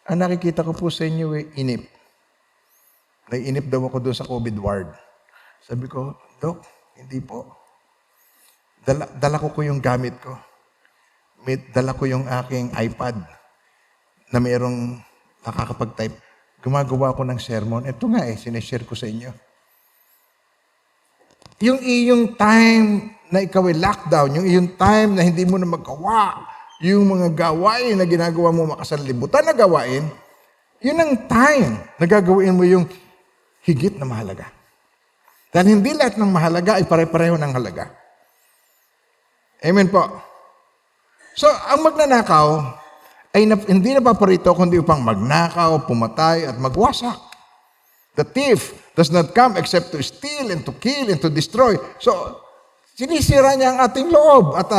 ang nakikita ko po sa inyo inip. Naiinip daw ako doon sa COVID ward. Sabi ko, Dok, hindi po. Dala ko yung gamit ko. Dala ko yung aking iPad na mayroong nakakapag-type. Gumagawa ko ng sermon. Ito nga sineshare ko sa inyo. Yung iyong time na ikaw ay lockdown, yung iyong time na hindi mo na magawa, yung mga gawain na ginagawa mo makasanlibutan na gawain, yun ang time na gagawin mo yung higit na mahalaga. Dahil hindi lahat ng mahalaga ay pare-pareho ng halaga. Amen po. So, ang magnanakaw ay hindi na paparito kundi upang magnakaw, pumatay, at magwasak. The thief does not come except to steal and to kill and to destroy. So, sinisira niya ang ating loob. At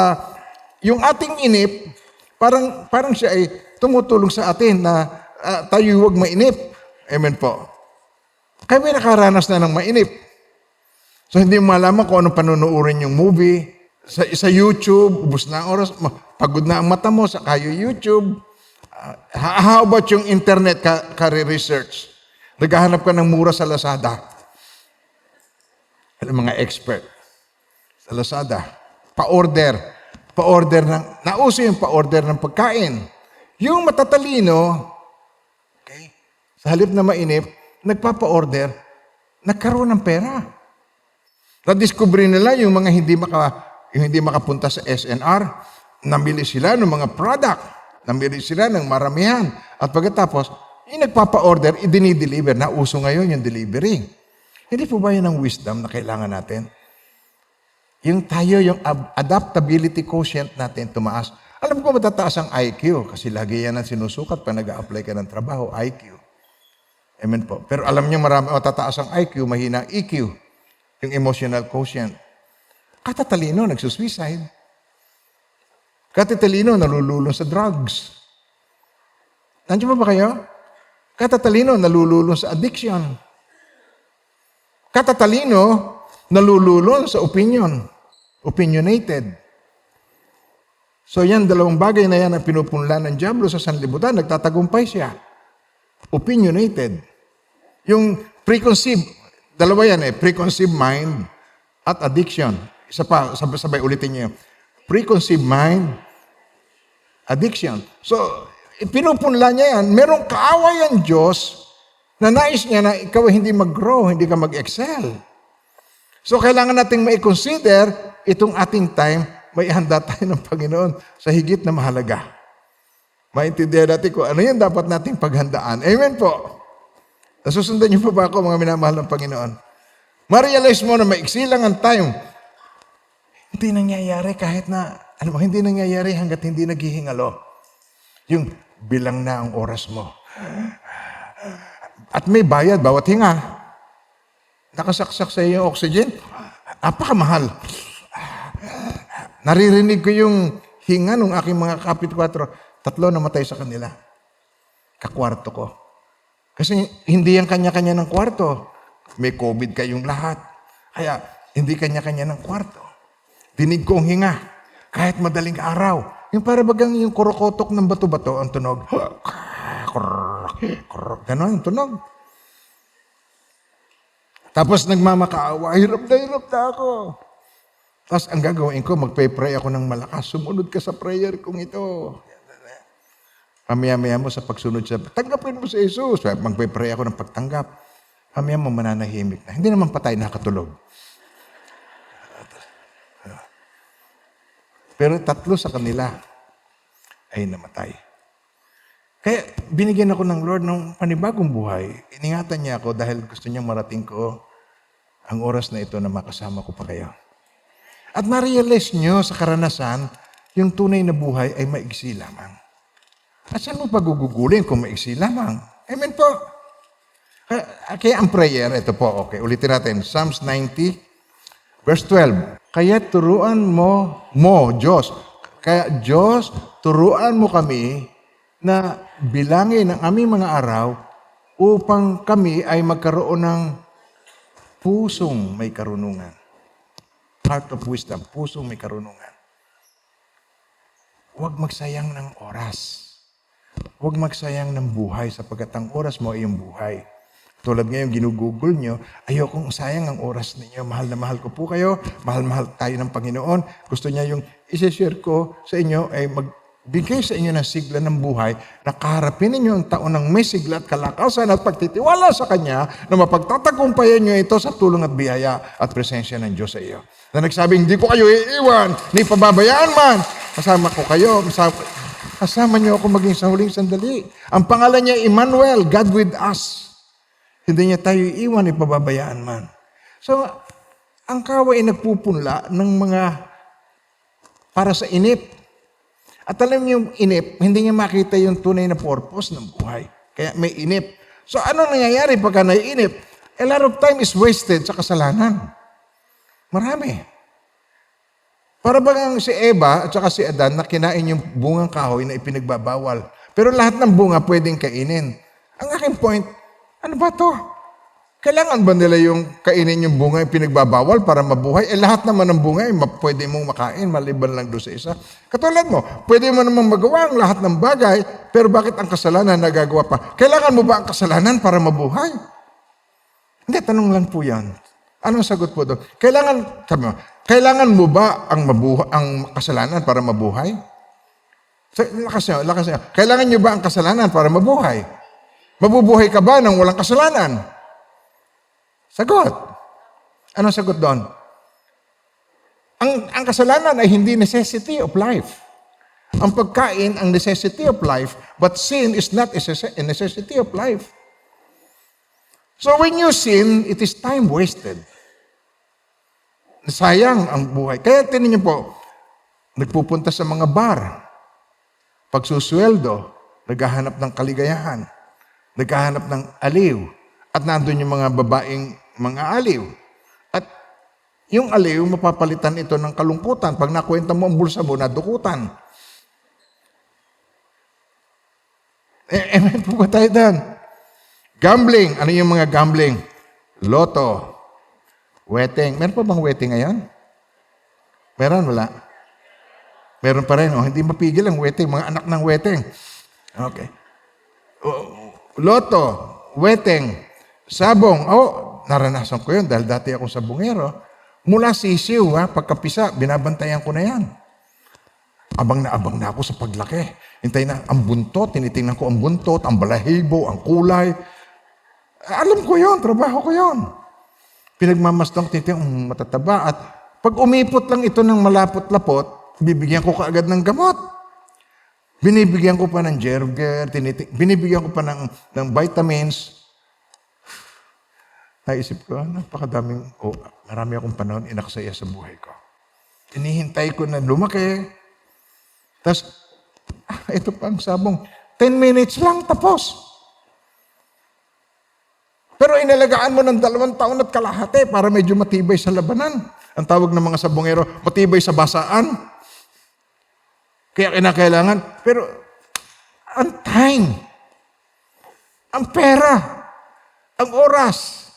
yung ating inip, parang siya ay tumutulong sa atin na tayo huwag mainip. Amen po. Kami nakaranas na ng mainip. So, hindi mo malaman kung anong panunuorin yung movie. Sa YouTube, ubos na ang oras, pagod na ang mata mo sa kayo YouTube. How about yung internet research? Naghahanap ka ng mura sa Lazada. Alam, mga expert sa Lazada. Pa-order nauso yung pa-order ng pagkain. Yung matatalino, okay, sa halip na mainip, nagpapa-order, nagkaroon ng pera. Na-discover nila yung mga hindi makapunta sa SNR, namili sila ng mga product, namili sila ng maramihan. At pagkatapos, yung nagpapa-order, i-deliver. Nauso ngayon yung delivery. Hindi po ba yun ang wisdom na kailangan natin? Yung adaptability quotient natin tumaas. Alam ko matataas ang IQ kasi lagi yan ang sinusukat pag nag-a-apply ka ng trabaho, IQ. Amen po. Pero alam niyo marami matataas ang IQ, mahina ang EQ, yung emotional quotient. Katatalino, nagsusuicide. Katatalino, nalululong sa drugs. Nandiyan ba kayo? Katatalino, nalululong sa addiction. Katatalino, nalululong sa opinion. Opinionated. So yan, 2 bagay na yan ang pinupunla ng dyablo sa sanlibutan. Nagtatagumpay siya. Opinionated. Yung preconceived, 2 yan preconceived mind at addiction. Isa pa, sabay ulitin niyo. Preconceived mind, addiction. So, pinupunla niya yan. Merong kaaway ang Diyos na nais niya na ikaw hindi mag-grow, hindi ka mag-excel. So, kailangan nating ma-consider itong ating time, may handa tayo ng Panginoon sa higit na mahalaga. Maintindihan natin kung ano yan dapat nating paghandaan. Amen po. Nasusundan niyo pa ba ako, mga minamahal ng Panginoon? Ma-realize mo na maiksi lang ang time. Hindi nangyayari kahit na Ano mo, hindi nangyayari hanggat hindi naghihingalo. Yung bilang na ang oras mo. At may bayad bawat hinga. Nakasaksak sa iyo yung oxygen. Napakamahal. Naririnig ko yung hinga ng aking mga kapit 4. 3 namatay sa kanila. Kakwarto ko. Kasi hindi yan kanya-kanya ng kwarto. May COVID kayong lahat. Kaya hindi kanya-kanya ng kwarto. Dinig ko ang hinga. Kahit madaling araw. Yung para bagang yung kurokotok ng bato-bato ang tunog. Ganon yung tunog. Tapos nagmamakaawa, hirap na ako. Tapos ang gagawin ko, magpe-pray ako ng malakas. Sumunod ka sa prayer kong ito. Pamaya-maya mo sa pagsunod siya, tanggapin mo si Jesus. Magpe-pray ako ng pagtanggap. Pamaya mo mananahimik na. Hindi naman patay, nakatulog. Pero 3 sa kanila ay namatay. Kaya binigyan ako ng Lord ng panibagong buhay. Iningatan niya ako dahil gusto niya marating ko ang oras na ito na makasama ko pa kayo. At ma-realize nyo sa karanasan, yung tunay na buhay ay maigsi lamang. At saan mo pagugugulin kung maigsi lamang? Amen po. Kaya ang prayer, ito po, okay, ulitin natin. Psalms 90, verse 12. Kaya turuan mo, Diyos. Kaya Diyos, turuan mo kami na bilangin ang aming mga araw upang kami ay magkaroon ng pusong may karunungan. Heart of wisdom, pusong may karunungan. Huwag magsayang ng oras. Huwag magsayang ng buhay sapagkat ang oras mo ay yung buhay. Tulad ngayon, ginugugol nyo, ayokong sayang ang oras ninyo. Mahal na mahal ko po kayo. Mahal-mahal tayo ng Panginoon. Gusto niya yung isi-share ko sa inyo ay magbigay sa inyo ng sigla ng buhay na kaharapin ninyo ang taon ng may sigla at kalakasan at pagtitiwala sa Kanya na mapagtatagumpayan nyo ito sa tulong at biyaya at presensya ng Diyos sa iyo. Na nagsabing, hindi ko kayo iiwan, ni pababayaan man. Kasama ko kayo. Kasama niyo ako maging sa huling sandali. Ang pangalan niya, Emmanuel, God with us. Hindi niya tayo iiwan, ipababayaan man. So, ang kawa ay nagpupunla ng mga para sa inip. At alam niyo yung inip, hindi niya makita yung tunay na purpose ng buhay. Kaya may inip. So, ano nangyayari pagka naiinip? A lot of time is wasted sa kasalanan. Marami. Para bagang si Eva at saka si Adan na kinain yung bungang kahoy na ipinagbabawal. Pero lahat ng bunga pwedeng kainin. Ang aking point, ano ba to? Kailangan ba nila yung kainin yung bunga yung pinagbabawal para mabuhay? Lahat naman ng bunga ay pwede mong makain maliban lang doon sa isa. Katulad mo, pwede mo namang magawa ang lahat ng bagay, pero bakit ang kasalanan nagagawa pa? Kailangan mo ba ang kasalanan para mabuhay? Hindi, tanong lang po yan. Anong sagot po doon? Kailangan mo ba ang kasalanan para mabuhay? Lakas nyo. Kailangan nyo ba ang kasalanan para mabuhay? Mabubuhay ka ba nang walang kasalanan? Sagot. Anong sagot doon? Ang kasalanan ay hindi necessity of life. Ang pagkain ang necessity of life, but sin is not a necessity of life. So when you sin, it is time wasted. Sayang ang buhay. Kaya tinan niyo po, nagpupunta sa mga bar, pagsusweldo, naghahanap ng kaligayahan, naghahanap ng aliw, at nandun yung mga babaeng mga aliw. At yung aliw, mapapalitan ito ng kalungkutan. Pag nakwenta mo ang bulsa mo, nadukutan. May po ba tayo doon? Gambling. Ano yung mga gambling? Loto. Wedding. Meron pa bang wedding ngayon? Meron? Wala? Meron pa rin. Hindi mapigil ang wedding. Mga anak ng wedding. Okay. Loto. Wedding. Sabong. Naranasan ko yun dahil dati akong sabongero. Mula sisiw, pagkapisa, binabantayan ko na yan. Abang na ako sa paglaki. Hintay na ang buntot, tinitingnan ko ang buntot, ang balahibo, ang kulay. Alam ko yon, trabaho ko yon. Pinagmamastang tinitingnan, matataba. At pag umipot lang ito ng malapot-lapot, bibigyan ko kaagad ng gamot. Binibigyan ko pa ng Gerger, binibigyan ko pa ng vitamins. Naisip ko, marami akong panahon inaksaya sa buhay ko. Inihintay ko na lumaki, Tapos, ito pa ang sabong, 10 minutes lang, tapos. Pero inalagaan mo ng 2 taon at kalahati para medyo matibay sa labanan. Ang tawag ng mga sabongero, matibay sa basaan. Kaya kinakailangan. Pero, ang time, ang pera, ang oras.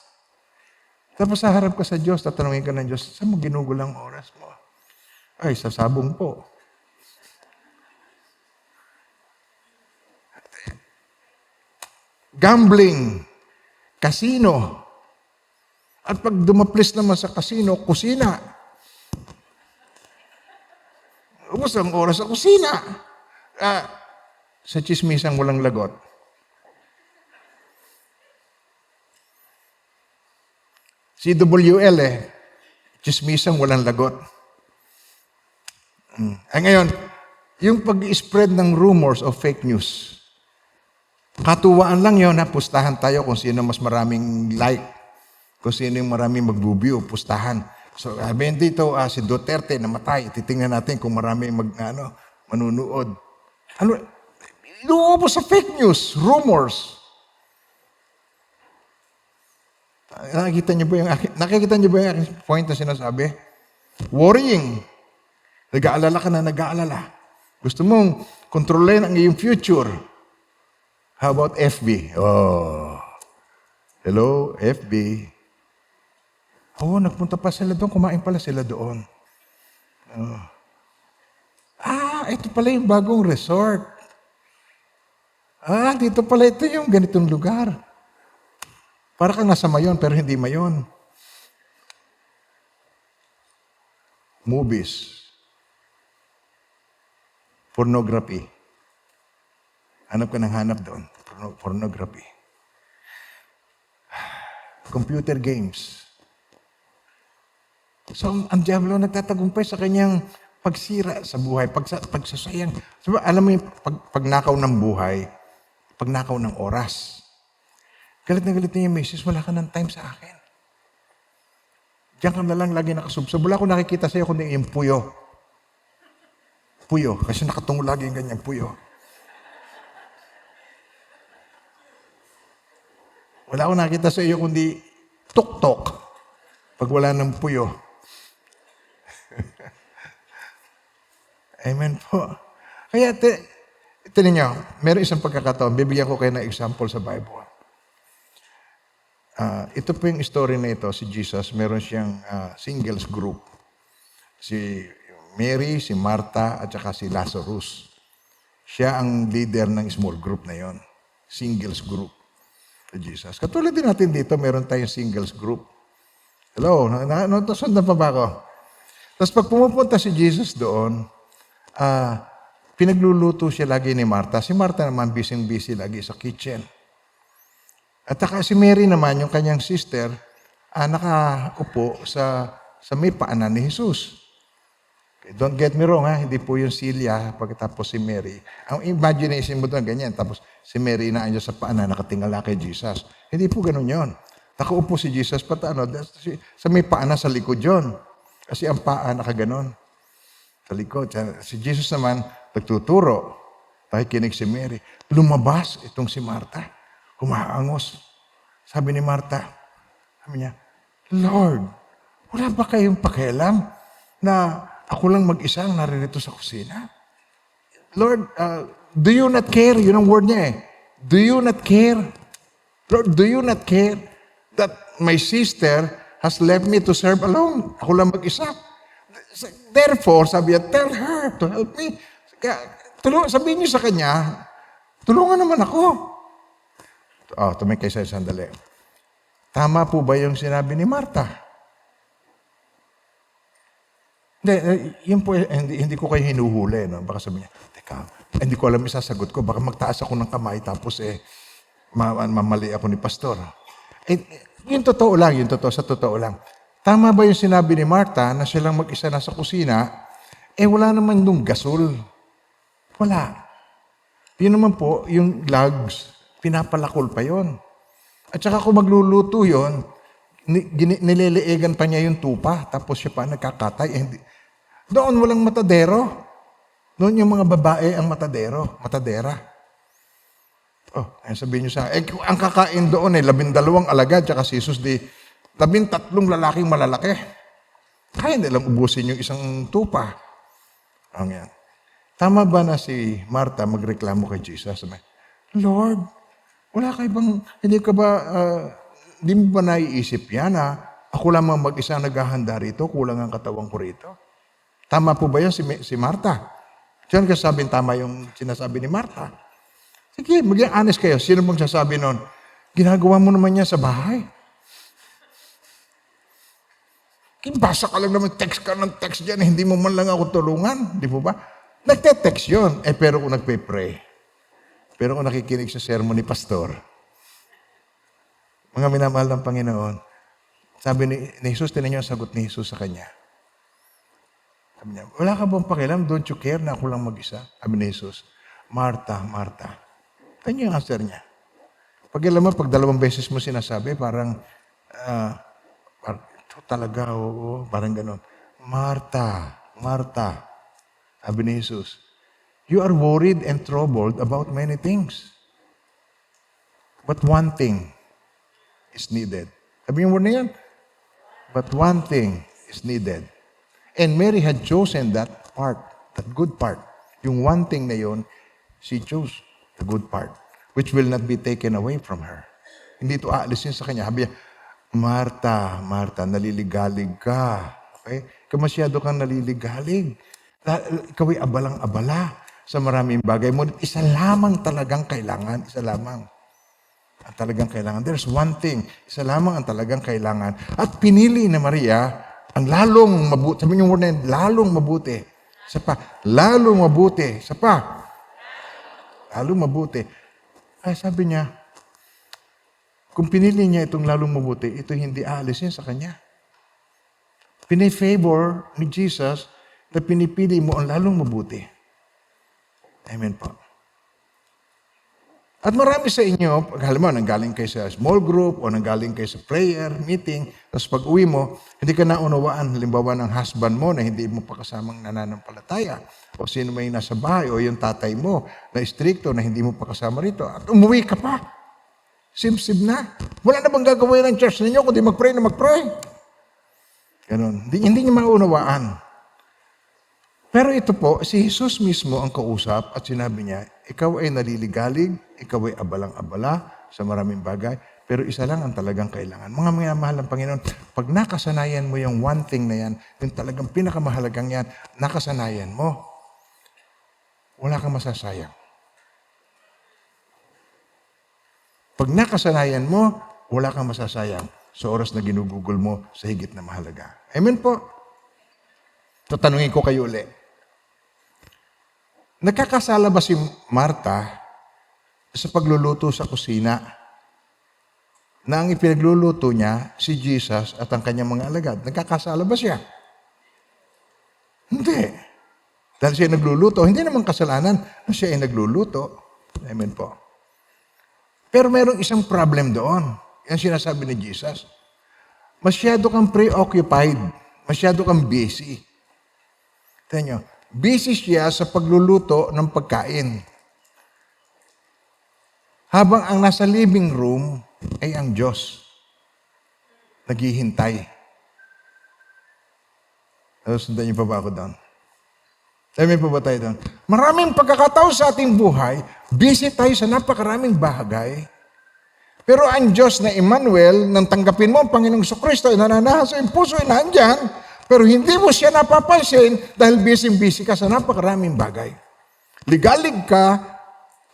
Tapos sa harap ka sa Diyos, tatanungin ka ng Diyos, saan mo ginugulang oras mo? Ay, sa sabong po. Gambling, casino. At pag dumaplis naman sa casino, kusina. Ubus ang oras sa kusina. Sa chismisang walang lagot. CWL chismisang walang lagot. Ay ngayon, yung pag-spread ng rumors of fake news, katuwaan lang yun, pustahan tayo kung sino mas maraming like, kung sino yung maraming mag-view, pustahan. So, sabihin dito, si Duterte namatay, titingnan natin kung maraming manunood. Inuubos sa fake news, rumors. Nakikita niyo ba yung aking point na sinasabi? Worrying. Nag-aalala ka na nag-aalala. Gusto mong kontrolin ang iyong future. How about FB? Oh. Hello, FB. Oh, nagpunta pa sila doon. Kumain pala sila doon. Oh. Ito pala yung bagong resort. Dito pala ito yung ganitong lugar. Para kang nasa Mayon, pero hindi Mayon. Movies. Pornography. Hanap ka ng hanap doon. Pornography. Computer games. So, ang diablo nagtatagumpay sa kanyang pagsira sa buhay, pagsasayang. So, alam mo yung pagnakaw ng buhay, pagnakaw ng oras. Galit na yung misis, wala ka ng time sa akin. Diyan ka na lang lagi nakasubsob. Wala ko nakikita sa'yo kundi yung puyo. Puyo, kasi nakatungo lagi yung ganyang puyo. Wala ko nakita sa iyo kundi tuk-tok pag wala ng puyo. Amen po. Kaya, tinan niyo, meron isang pagkakataon, bibigyan ko kayo ng example sa Bible. Ito po yung story na ito, si Jesus, meron siyang singles group. Si Mary, si Martha, at saka si Lazarus. Siya ang leader ng small group na yon, singles group. Jesus. Katulad din natin dito, meron tayong singles group. Hello, sundan pa ba ako? Tapos pag pumupunta si Jesus doon, pinagluluto siya lagi ni Martha. Si Martha naman busy lagi sa kitchen. At saka si Mary naman, yung kanyang sister, nakaupo sa may paanan ni Jesus. Don't get me wrong, hindi po yung Celia pagkatapos si Mary. Ang imagination mo doon, ganyan. Tapos si Mary na andyan sa paanan, nakatingala kay Jesus. Hindi po ganun yon. Nakaupo si Jesus, sa may paanan sa likod yon. Kasi ang paa nakaganon. Sa likod. Si Jesus naman, nagtuturo. Nakikinig si Mary. Lumabas itong si Martha. Humaangos. Sabi ni Martha, sabi niya, Lord, wala ba kayong pakialam na ako lang mag-isa ang naririto sa kusina? Lord, do you not care? Yun ang word niya Do you not care? Lord, do you not care that my sister has left me to serve alone? Ako lang mag-isa. Therefore, sabi niya, tell her to help me. Sabihin niyo sa kanya, tulungan naman ako. Tumikay sa'yo sandali. Tama po ba yung sinabi ni Martha? Yun po, hindi ko kayo hinuhuli. No? Baka sabi niya, teka, hindi ko alam isasagot ko. Baka magtaas ako ng kamay tapos mamali ako ni pastor. Yung totoo lang, sa totoo lang. Tama ba yung sinabi ni Martha na siya lang mag-isa na sa kusina, wala naman nung gasol. Wala. Yun naman po, yung logs, pinapalakol pa yon. At saka kung magluluto yon, nililiigan pa niya yung tupa, tapos siya pa nagkakatay. Doon walang matadero. Noon yung mga babae ang matadera. Oh, ayun sabihin nyo kung ang kakain doon ay 12 alagad, tsaka si Jesus di 13 lalaking malalaki. Kaya nilang ubusin yung isang tupa. Ang yan. Tama ba na si Martha magreklamo kay Jesus? Sabi, Lord, wala kayo bang, hindi mo ba naiisip yan na ako lamang mag-isa naghahanda rito, kulang ang katawang ko rito? Tama po ba yan si Martha? Diyan ka sabing tama yung sinasabi ni Martha. Sige, maging honest kayo. Sino bang sasabi nun? Ginagawa mo naman yan sa bahay. Basa ka lang naman, text ka ng text dyan, hindi mo man lang ako tulungan. Di po ba? Nagte-text yun. Pero kung nagpe-pray, pero kung nakikinig sa sermon ni Pastor, mga minamahal ng Panginoon, sabi ni Jesus, tinan niyo ang sagot ni Jesus sa kanya. Sabi niya, wala ka bang pakialam? Don't you care na ako lang mag-isa? Sabi ni Jesus, Martha, Martha. Ano yung answer niya? Pag 2 beses mo sinasabi, parang, ito talaga, oo, parang gano'n. Martha, Martha. Sabi ni Jesus, you are worried and troubled about many things. But one thing is needed. Sabi yung word na yan, but one thing is needed. And Mary had chosen that part, that good part. Yung one thing na yun, she chose the good part, which will not be taken away from her. Hindi ito aalisin sa kanya. Sabi niya, Martha, Martha, naliligalig ka. Okay? Masyado kang naliligalig. Ikaw ay abalang-abala sa maraming bagay. Ngunit isa lamang talagang kailangan. Isa lamang ang talagang kailangan. There's one thing. Isa lamang ang talagang kailangan. At pinili na Maria ang lalong mabuti. Sabi niyo word na yun, lalong mabuti. Isa pa, lalong mabuti. Isa pa, lalong mabuti. Ay, sabi niya, kung pinili niya itong lalong mabuti, ito hindi aalisin sa kanya. Pinay-favor ni Jesus na pinipili mo ang lalong mabuti. Amen po. At marami sa inyo, pag halimbawa, nanggaling kayo sa small group o nanggaling kayo sa prayer, meeting, tapos pag uwi mo, hindi ka naunawaan, halimbawa ng husband mo na hindi mo pa kasamang nananampalataya, o sino may nasa bahay, o yung tatay mo na stricto na hindi mo pa kasama rito, at umuwi ka pa. Simsib na. Wala na bang gagawin ng church ninyo kundi mag-pray na mag-pray? Ganun. Hindi niya maunawaan. Pero ito po, si Jesus mismo ang kausap at sinabi niya, ikaw ay naliligalig, ikaw ay abalang-abala sa maraming bagay, pero isa lang ang talagang kailangan. Mga minamahal ng Panginoon, pag nakasanayan mo yung one thing na yan, yung talagang pinakamahalagang yan, nakasanayan mo, wala kang masasayang. Pag nakasanayan mo, wala kang masasayang sa oras na ginugugol mo sa higit na mahalaga. Amen po. Tatanungin ko kayo ulit. Nagkakasala ba si Martha sa pagluluto sa kusina na ang ipinagluluto niya si Jesus at ang kanyang mga alagad? Nagkakasala ba siya? Hindi. Dahil siya nagluluto, hindi naman kasalanan na siya ay nagluluto. Amen po. Pero mayroong isang problem doon. Yan sinasabi ni Jesus. Masyado kang preoccupied. Masyado kang busy. Tignan nyo, busy siya sa pagluluto ng pagkain. Habang ang nasa living room ay ang Diyos. Naghihintay. Sundan niyo pa ba ako doon? Sabi pa ba tayo doon? Maraming pagkakataon sa ating buhay, busy tayo sa napakaraming bagay. Pero ang Diyos na Emmanuel, nang tanggapin mo ang Panginoong Kristo, ay nananahan sa iyong puso, ay nandyan, pero hindi mo siya napapansin dahil busy-busy ka sa napakaraming bagay. Ligalig ka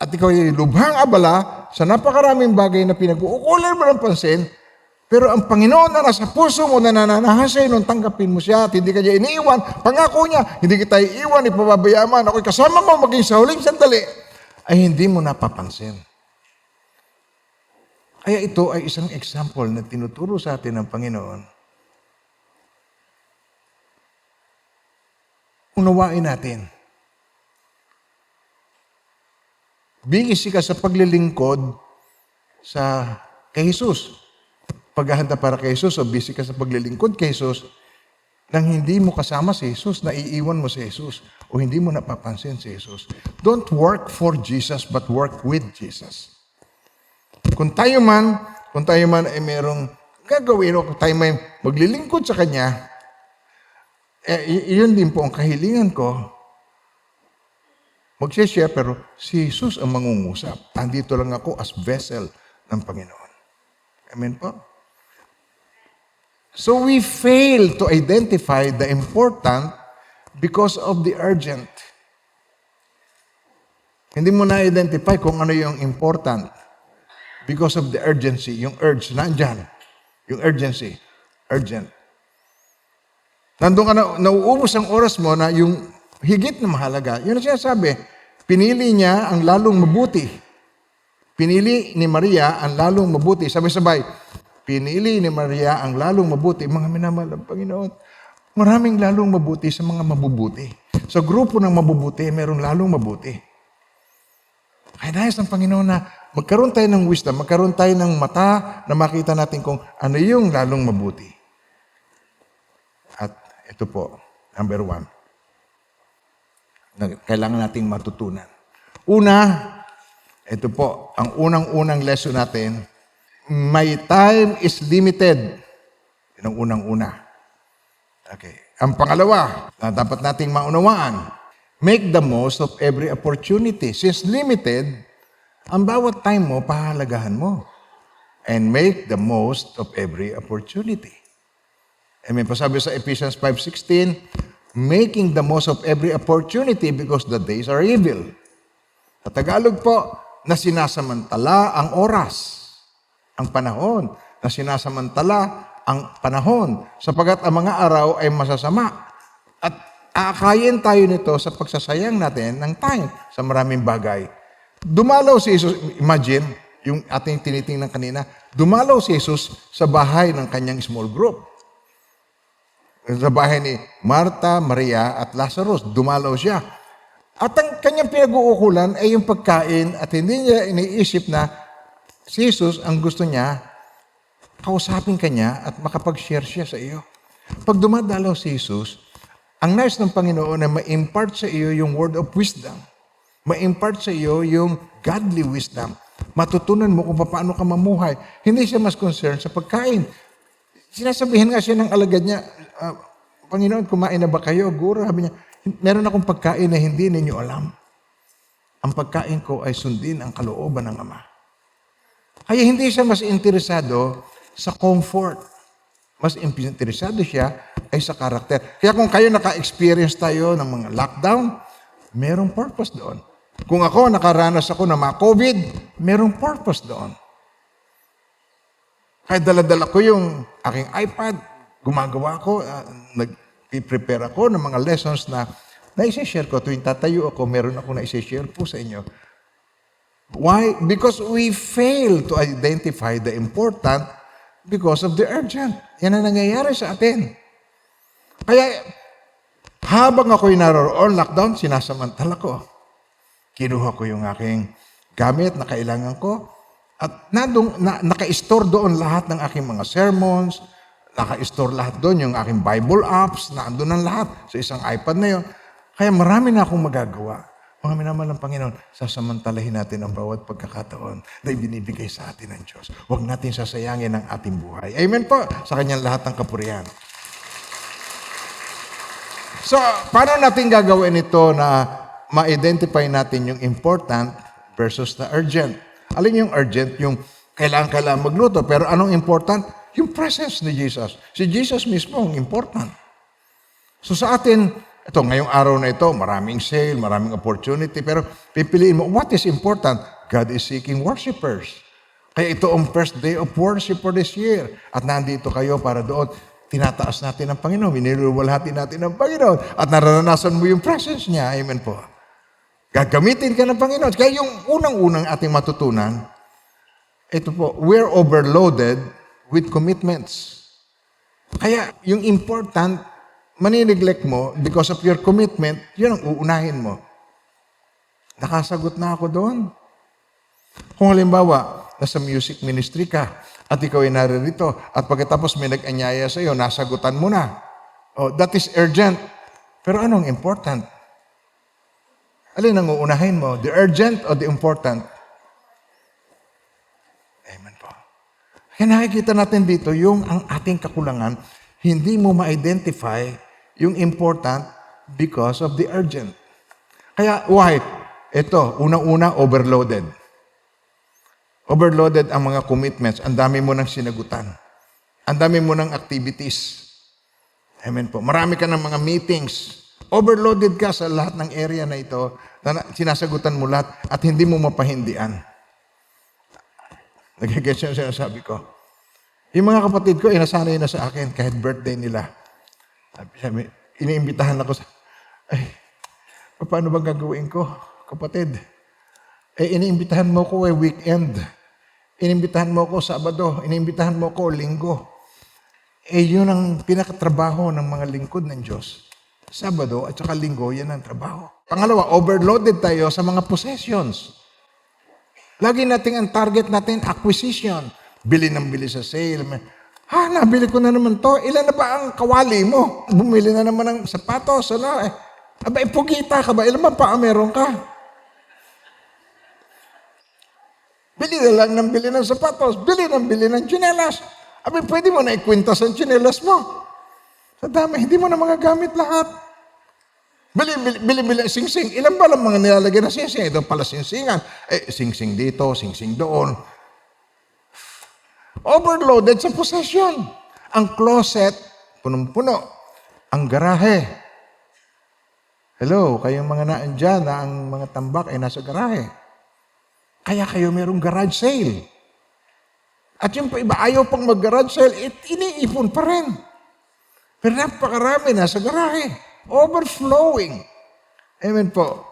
at ikaw ay lubhang abala sa napakaraming bagay na pinag-uukulan mo ng pansin, pero ang Panginoon na nasa puso mo na nananahan sa iyo nung tanggapin mo siya at hindi ka niya iniiwan, pangako niya, hindi kita iiwan, ipababayaman, ako'y kasama mo maging sa huling sandali, ay hindi mo napapansin. Kaya ito ay isang example na tinuturo sa atin ng Panginoon. Unawain natin. Busy ka sa paglilingkod kay Jesus. Paghahanda para kay Jesus o busy ka sa paglilingkod kay Jesus, nang hindi mo kasama si Jesus, naiiwan mo si Jesus, o hindi mo napapansin si Jesus. Don't work for Jesus, but work with Jesus. Kung tayo man ay merong gagawin, o kung tayo may maglilingkod sa Kanya, yun din po ang kahilingan ko. Mag-share, pero si Jesus ang mangungusap. Andito lang ako as vessel ng Panginoon. Amen po? So we fail to identify the important because of the urgent. Hindi mo na-identify kung ano yung important because of the urgency. Yung urge, nandyan. Yung urgency. Urgent. Nandun ka na, nauubos ang oras mo na yung higit na mahalaga. Yun ang sinasabi. Pinili niya ang lalong mabuti. Pinili ni Maria ang lalong mabuti. Sabay-sabay. Pinili ni Maria ang lalong mabuti. Mga minamahal ng Panginoon, maraming lalong mabuti sa mga mabubuti. Sa grupo ng mabubuti, mayroong lalong mabuti. Kaya nais ng Panginoon na magkaroon tayo ng wisdom, magkaroon tayo ng mata na makita natin kung ano yung lalong mabuti. At ito po, number 1, na kailangan nating matutunan. Una, ito po, ang unang-unang lesson natin, my time is limited. Yun ang unang-una. Okay. Ang pangalawa, na dapat nating maunawaan, make the most of every opportunity. Since limited, ang bawat time mo, pahalagahan mo. And make the most of every opportunity. Amen. Pasabi sa Ephesians 5:16, making the most of every opportunity because the days are evil. Sa Tagalog po, na sinasamantala ang oras, ang panahon, na sinasamantala ang panahon, sapagat ang mga araw ay masasama. At aakayin tayo nito sa pagsasayang natin ng time sa maraming bagay. Dumalaw si Jesus, imagine, yung ating tinitingnan kanina, dumalaw si Jesus sa bahay ng kanyang small group. Sa bahay ni Marta, Maria, at Lazarus, dumalaw siya. At ang kanyang pinag-uukulan ay yung pagkain at hindi niya iniisip na si Jesus ang gusto niya, kausapin ka niya at makapag-share siya sa iyo. Pag dumadalaw si Jesus, ang nais ng Panginoon na ma-impart sa iyo yung word of wisdom. Ma-impart sa iyo yung godly wisdom. Matutunan mo kung paano ka mamuhay. Hindi siya mas concerned sa pagkain. Sinasabihin nga siya ng alagad niya, Panginoon, kumain na ba kayo? Guro, sabi niya, meron akong pagkain na hindi ninyo alam. Ang pagkain ko ay sundin ang kalooban ng Ama. Kaya hindi siya mas interesado sa comfort. Mas interesado siya ay sa karakter. Kaya kung kayo naka-experience tayo ng mga lockdown, merong purpose doon. Kung ako, nakaranas ako ng mga COVID, merong purpose doon. Kaya dala-dala ko yung aking iPad, gumagawa ko, nag-prepare ako ng mga lessons na isi-share ko. Tuwing tatayo ako, meron ako na isi-share po sa inyo. Why? Because we fail to identify the important because of the urgent. Yan ang nangyayari sa atin. Kaya, habang ako'y naroon, lockdown, sinasamantala ko. Kinuha ko yung aking gamit na kailangan ko at naka-store doon lahat ng aking mga sermons, naka-store lahat doon yung aking Bible apps, naandun ang lahat sa isang iPad na yun. Kaya marami na akong magagawa. Mga minamahal ng Panginoon, sasamantalahin natin ang bawat pagkakataon na ibinibigay sa atin ng Diyos. Huwag natin sasayangin ang ating buhay. Amen po sa kanyang lahat ng kapurihan. So, paano natin gagawin ito na ma-identify natin yung important versus the urgent? Alin yung urgent? Yung kailangan magluto. Pero anong important? Yung presence ni Jesus. Si Jesus mismo ang important. So sa atin, ito, ngayong araw na ito, maraming sale, maraming opportunity, pero pipiliin mo, what is important? God is seeking worshipers. Kaya ito ang first day of worship for this year. At nandito kayo para doon, tinataas natin ang Panginoon, minilulwalhati natin ang Panginoon, at naranasan mo yung presence niya. Amen po. Gagamitin ka ng Panginoon. Kaya yung unang-unang ating matutunan, ito po, we're overloaded with commitments. Kaya yung important, manineglect mo because of your commitment, yun ang uunahin mo. Nakasagot na ako doon. Kung halimbawa, nasa music ministry ka, at ikaw ay naririto, at pagkatapos may nag-anyaya sa iyo, nasagutan mo na. Oh, that is urgent. Pero anong important? Alin ang uunahin mo? The urgent o the important? Amen po. Kaya nakikita natin dito yung ang ating kakulangan, hindi mo ma-identify yung important because of the urgent. Kaya why? Ito, unang-una, overloaded. Overloaded ang mga commitments. Ang dami mo ng sinagutan. Ang dami mo ng activities. Amen po. Marami ka ng mga meetings. Overloaded ka sa lahat ng area na ito. Sinasagutan mo lahat at hindi mo mapahindian. Nagigets yung sinasabi ko. Yung mga kapatid ko, inasanay na sa akin kahit birthday nila. Sabi, iniimbitahan ako sa, paano bang gagawin ko, kapatid? Iniimbitahan mo ko weekend. Iniimbitahan mo ko Sabado. Iniimbitahan mo ko Linggo. Yun ang pinakatrabaho ng mga lingkod ng Diyos. Sabado at saka Linggo, yan ang trabaho. Pangalawa, overloaded tayo sa mga possessions. Lagi nating ang target natin, acquisition. Bili ng bili sa sale. Nabili ko na naman to. Ilan na ba ang kawali mo? Bumili na naman ng sapatos. Pugita ka ba? Ilan ba pa meron ka? Bili na lang ng bili ng sapatos. Bili ng tsinelas. Pwede mo na ikwintas ang tsinelas mo. Sa dami, hindi mo na magagamit lahat. Bili sing-sing. Ilan ba lang mga nilalagay na sing-sing? Ito pala sing-singan. Sing-sing dito, sing-sing doon. Overloaded sa possession. Ang closet, punong-puno. Ang garahe. Hello, kayong mga naandyan na ang mga tambak ay nasa garahe. Kaya kayo mayroong garage sale. At yung iba, ayaw pang mag-garage sale, iniipon pa rin. Pero napakarami nasa garahe. Overflowing. Amen po.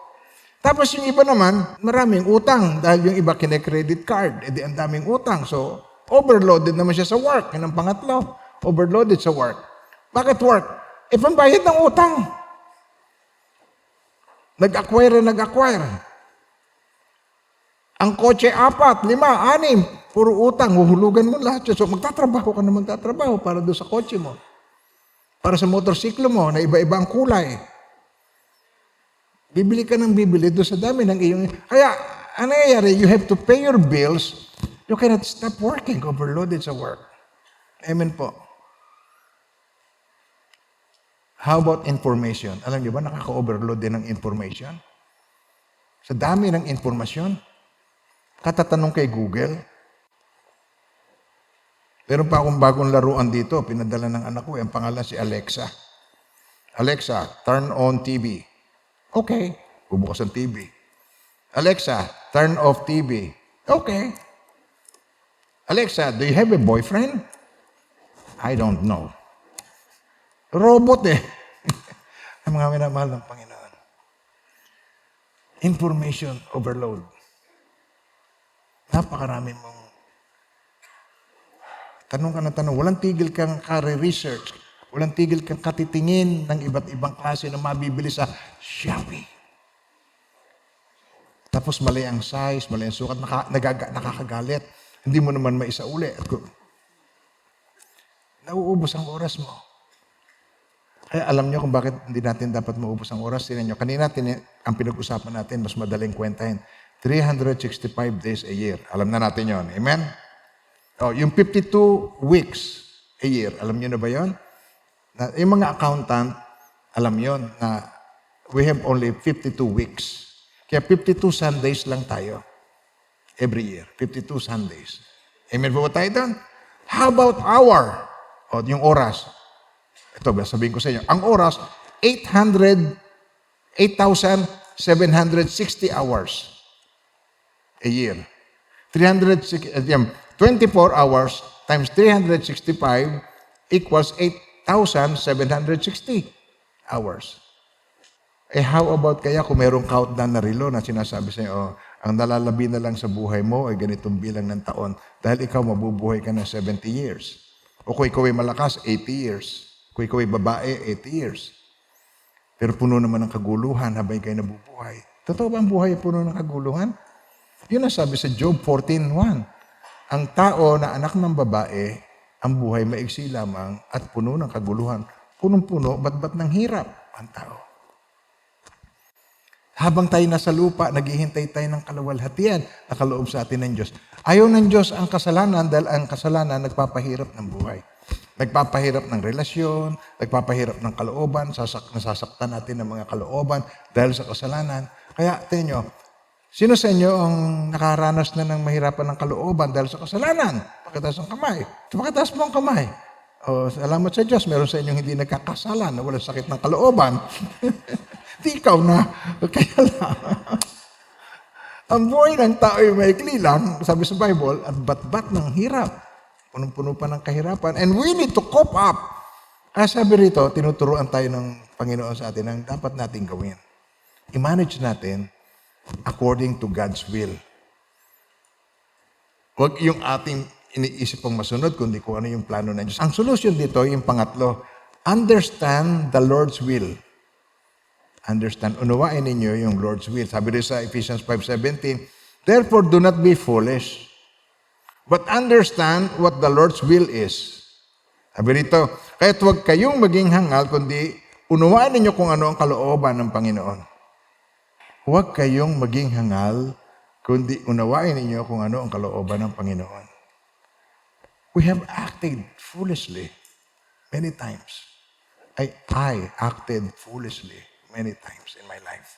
Tapos yung iba naman, maraming utang. Dahil yung iba kine-credit card. Di ang daming utang. So, overloaded naman siya sa work. Yan ang pangatlo. Overloaded sa work. Bakit work? Pambayad ng utang. Nag-acquire. Ang kotse 4, 5, 6, puro utang. Huhulugan mo lahat. So, magtatrabaho ka na magtatrabaho para doon sa kotse mo. Para sa motorsiklo mo na iba-iba ang kulay. Bibili ka ng bibili doon sa dami ng iyong... Kaya, ano nangyayari? You have to pay your bills. You cannot stop working. Overloaded sa work. Amen po. How about information? Alam niyo ba, nakaka-overload din ng information? Sa dami ng informasyon. Katatanong kay Google. Meron pa akong bagong laruan dito, pinadala ng anak ko, ang pangalan si Alexa. Alexa, turn on TV. Okay, bubukas ang TV. Alexa, turn off TV. Okay. Alexa, do you have a boyfriend? I don't know. Robot Ang mga minamahal ng Panginoon. Information overload. Napakarami mong tanong ka ng tanong. Walang tigil kang kare-research. Walang tigil kang katitingin ng iba't ibang klase na mabibili sa Shopee. Tapos mali ang size, mali ang sukat, nakakagalit. Hindi mo naman maisauli. Nauubos ang oras mo. Kaya alam niyo kung bakit hindi natin dapat maubos ang oras. Tingnan niyo, kanina ang pinag-usapan natin, mas madaling kwentahin. 365 days a year. Alam na natin yon. Amen? Yung 52 weeks a year, alam niyo na ba yon? Yung mga accountant, alam yon na we have only 52 weeks. Kaya 52 Sundays lang tayo. Every year. 52 Sundays. Amen po ba tayo doon? How about hour? Yung oras. Ito, sabihin ko sa inyo. Ang oras, 8,760 hours a year. 24 hours times 365 equals 8,760 hours. How about kaya kung mayroong countdown na relo na sinasabi sa iyo, ang nalalabi na lang sa buhay mo ay ganitong bilang ng taon dahil ikaw mabubuhay ka ng 70 years. O kung ikaw ay malakas, 80 years. Kung ikaw ay babae, 80 years. Pero puno naman ng kaguluhan habang kayo nabubuhay. Totoo ba ang buhay ay puno ng kaguluhan? Yun ang sabi sa Job 14:1. Ang tao na anak ng babae, ang buhay maigsi lamang at puno ng kaguluhan. punong-puno, bat-bat ng hirap ang tao. Habang tayo nasa lupa, naghihintay tayo ng kaluwalhatian na kaloob sa atin ng Diyos. Ayaw ng Diyos ang kasalanan dahil ang kasalanan nagpapahirap ng buhay. Nagpapahirap ng relasyon, nagpapahirap ng kalooban, nasasaktan natin ng mga kalooban dahil sa kasalanan. Kaya, tingnan nyo, sino sa inyo ang nakaranas na ng mahirapan ng kalooban dahil sa kasalanan? Pakitaas ang kamay. Pakitaas mo ang kamay. O, salamat sa Diyos, meron sa inyong hindi nagkakasalan na walang sakit ng kalooban. Di ikaw na. Kaya lang. Ang buhay ng tao ay maikli lang, sabi sa Bible, at bat-bat ng hirap. Punong-puno pa ng kahirapan. And we need to cope up. Kaya sabi rito, tinuturuan tayo ng Panginoon sa atin ang dapat nating gawin. I-manage natin according to God's will. Huwag yung ating iniisip pang masunod, kundi kung ano yung plano ng Diyos. Ang solusyon dito, yung pangatlo, understand the Lord's will. Understand, unawain ninyo yung Lord's will. Sabi rin sa Ephesians 5:17, therefore do not be foolish, but understand what the Lord's will is. Sabi rito, kaya't huwag kayong maging hangal, kundi unawain ninyo kung ano ang kalooban ng Panginoon. Huwag kayong maging hangal, kundi unawain ninyo kung ano ang kalooban ng Panginoon. We have acted foolishly many times. I acted foolishly many times in my life.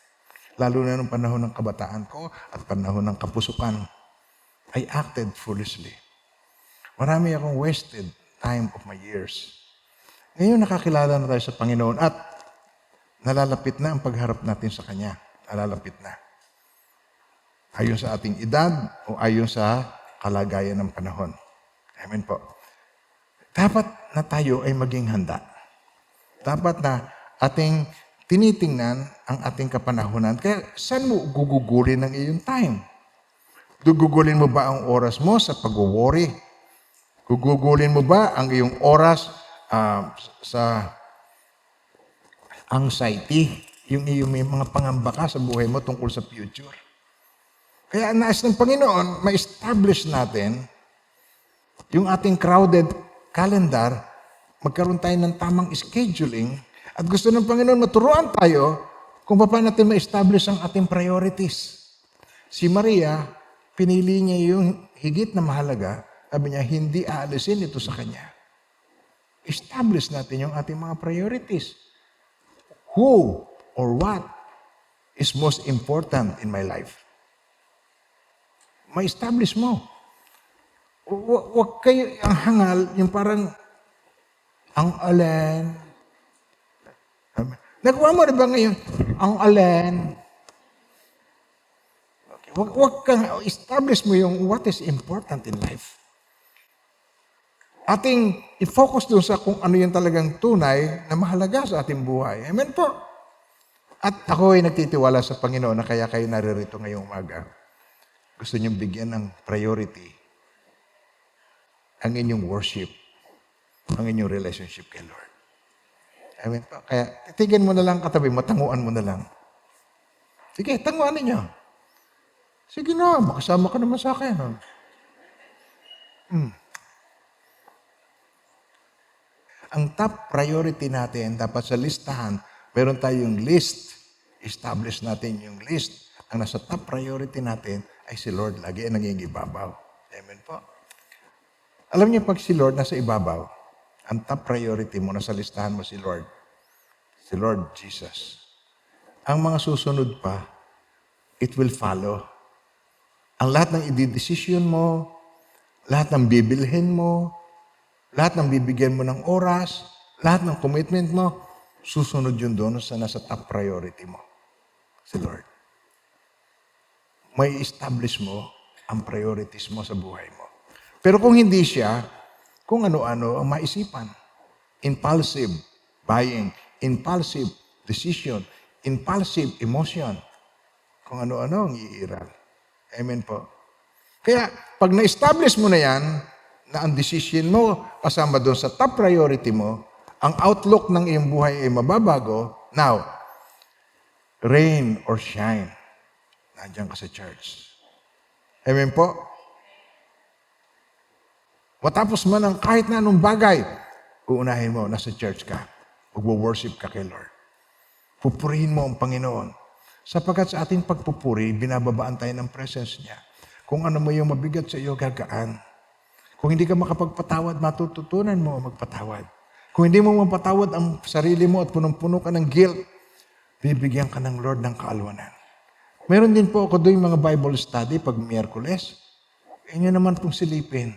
Lalo na nung panahon ng kabataan ko at panahon ng kapusukan. I acted foolishly. Marami akong wasted time of my years. Ngayon nakakilala na tayo sa Panginoon at nalalapit na ang pagharap natin sa Kanya. Nalalapit na. Ayon sa ating edad o ayon sa kalagayan ng panahon. Amen po. Dapat na tayo ay maging handa. Dapat na ating tinitingnan ang ating kapanahunan. Kaya saan mo gugugulin ang iyong time? Gugugulin mo ba ang oras mo sa pag-worry? Gugugulin mo ba ang iyong oras sa anxiety? Yung iyong may mga pangamba ka sa buhay mo tungkol sa future. Kaya nais ng Panginoon, ma-establish natin yung ating crowded calendar, magkaroon tayo ng tamang scheduling, at gusto ng Panginoon maturuan tayo kung paano natin ma-establish ang ating priorities. Si Maria, pinili niya yung higit na mahalaga, sabi niya, hindi aalisin ito sa kanya. Establish natin yung ating mga priorities. Who or what is most important in my life? Ma-establish mo. Huwag kayo ang hangal, yung parang ang alin. Nakuha mo na ba ngayon? Ang alin. Okay. Huwag kang establish mo yung what is important in life. Ating i-focus doon sa kung ano yung talagang tunay na mahalaga sa ating buhay. Amen po. At ako ay nagtitiwala sa Panginoon na kaya kayo naririto ngayong umaga. Gusto niyong bigyan ng priority ang inyong worship, ang inyong relationship kay Lord. Amen po. Kaya titigan mo na lang katabi mo, tanguan mo na lang. Sige, tanguan ninyo. Sige na, makasama ka naman sa akin. Ang top priority natin, dapat sa listahan, meron tayong list. Establish natin yung list. Ang nasa top priority natin ay si Lord. Lagi ang nangingibabaw. Amen po. Alam niyo, pag si Lord nasa ibabaw, ang top priority mo, nasa listahan mo si Lord Jesus. Ang mga susunod pa, it will follow. Ang lahat ng i-decision mo, lahat ng bibilhin mo, lahat ng bibigyan mo ng oras, lahat ng commitment mo, susunod yun doon sa nasa top priority mo, si Lord. May establish mo ang priorities mo sa buhay mo. Pero kung hindi siya, kung ano-ano ang maisipan. Impulsive buying, impulsive decision, impulsive emotion. Kung ano-ano ang iiral. Amen po. Kaya, pag na-establish mo na yan, na ang decision mo kasama doon sa top priority mo, ang outlook ng iyong buhay ay mababago. Now, rain or shine, nandiyan ka sa church. Amen po? Matapos man ang kahit na anong bagay, uunahin mo, nasa church ka. Magwo-worship ka kay Lord. Pupurihin mo ang Panginoon. Sapagkat sa ating pagpupuri, binababaan tayo ng presence niya. Kung ano mo yung mabigat sa iyo, gagaan. Kung hindi ka makapagpatawad, matututunan mo magpatawad. Kung hindi mo mapatawad ang sarili mo at punong-puno ka ng guilt, bibigyan ka ng Lord ng kaalwanan. Meron din po ako doon mga Bible study pag Miyerkules. Inyo naman pong silipin.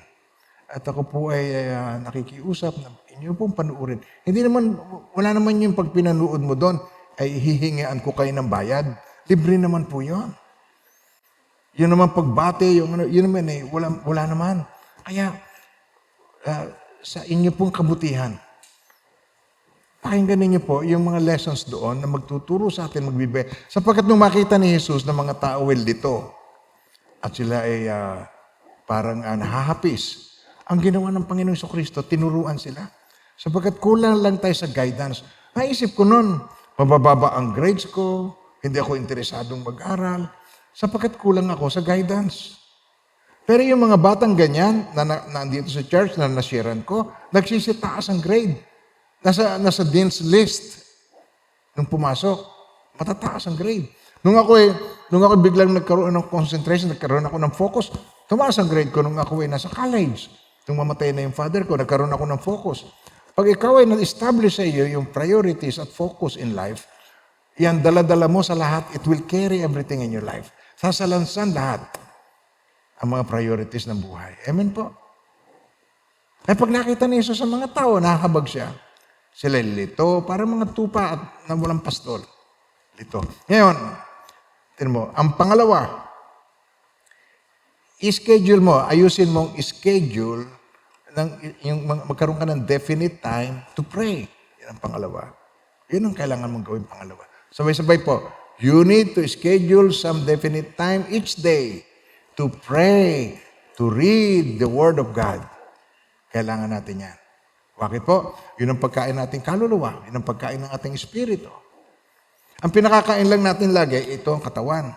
At ako po ay nakikiusap na inyo pong panuurin. Wala naman yung pag pinanood mo doon, ay hihingian ko kayo ng bayad. Libre naman po yun. Yun naman pagbate, yun naman wala naman. Kaya, sa inyo pong kabutihan, pakinggan ninyo po yung mga lessons doon na magtuturo sa atin, magbibigay. Sapagkat nung makita ni Jesus na mga tao dito, at sila ay parang nahahapis, ang ginawa ng Panginoong Kristo, tinuruan sila. Sapagkat kulang lang tayo sa guidance. Naisip ko noon, mabababa ang grades ko, hindi ako interesadong mag-aral, sapagkat kulang ako sa guidance. Pero yung mga batang ganyan, na nandito sa church, na nasharean ko, nagsisitaas ang grade. Nasa dean's list. Nung pumasok, matataas ang grade. Nung ako biglang nagkaroon ng concentration, nagkaroon ako ng focus, tumaas ang grade ko nung ako nasa college. Nung mamatay na yung father ko, nagkaroon ako ng focus. Pag ikaw ay na-establish sa iyo yung priorities at focus in life, yan, dala-dala mo sa lahat, it will carry everything in your life. Sasalansan lahat ang mga priorities ng buhay. Amen po? Pag nakita ni Jesus sa mga tao, nakahabag siya. Sila lito, para mga tupa at na walang pastol. Lito. Ngayon, tinan mo, ang pangalawa, i-schedule mo, ayusin mong i-schedule yung magkaroon ka ng definite time to pray. Yan ang pangalawa. Yan ang kailangan mong gawin pangalawa. Sabay-sabay po, you need to schedule some definite time each day to pray, to read the Word of God. Kailangan natin yan. Bakit po? Yun ang pagkain nating kaluluwa. Yun ang pagkain ng ating espiritu. Ang pinakakain lang natin lagi, ito ang katawan.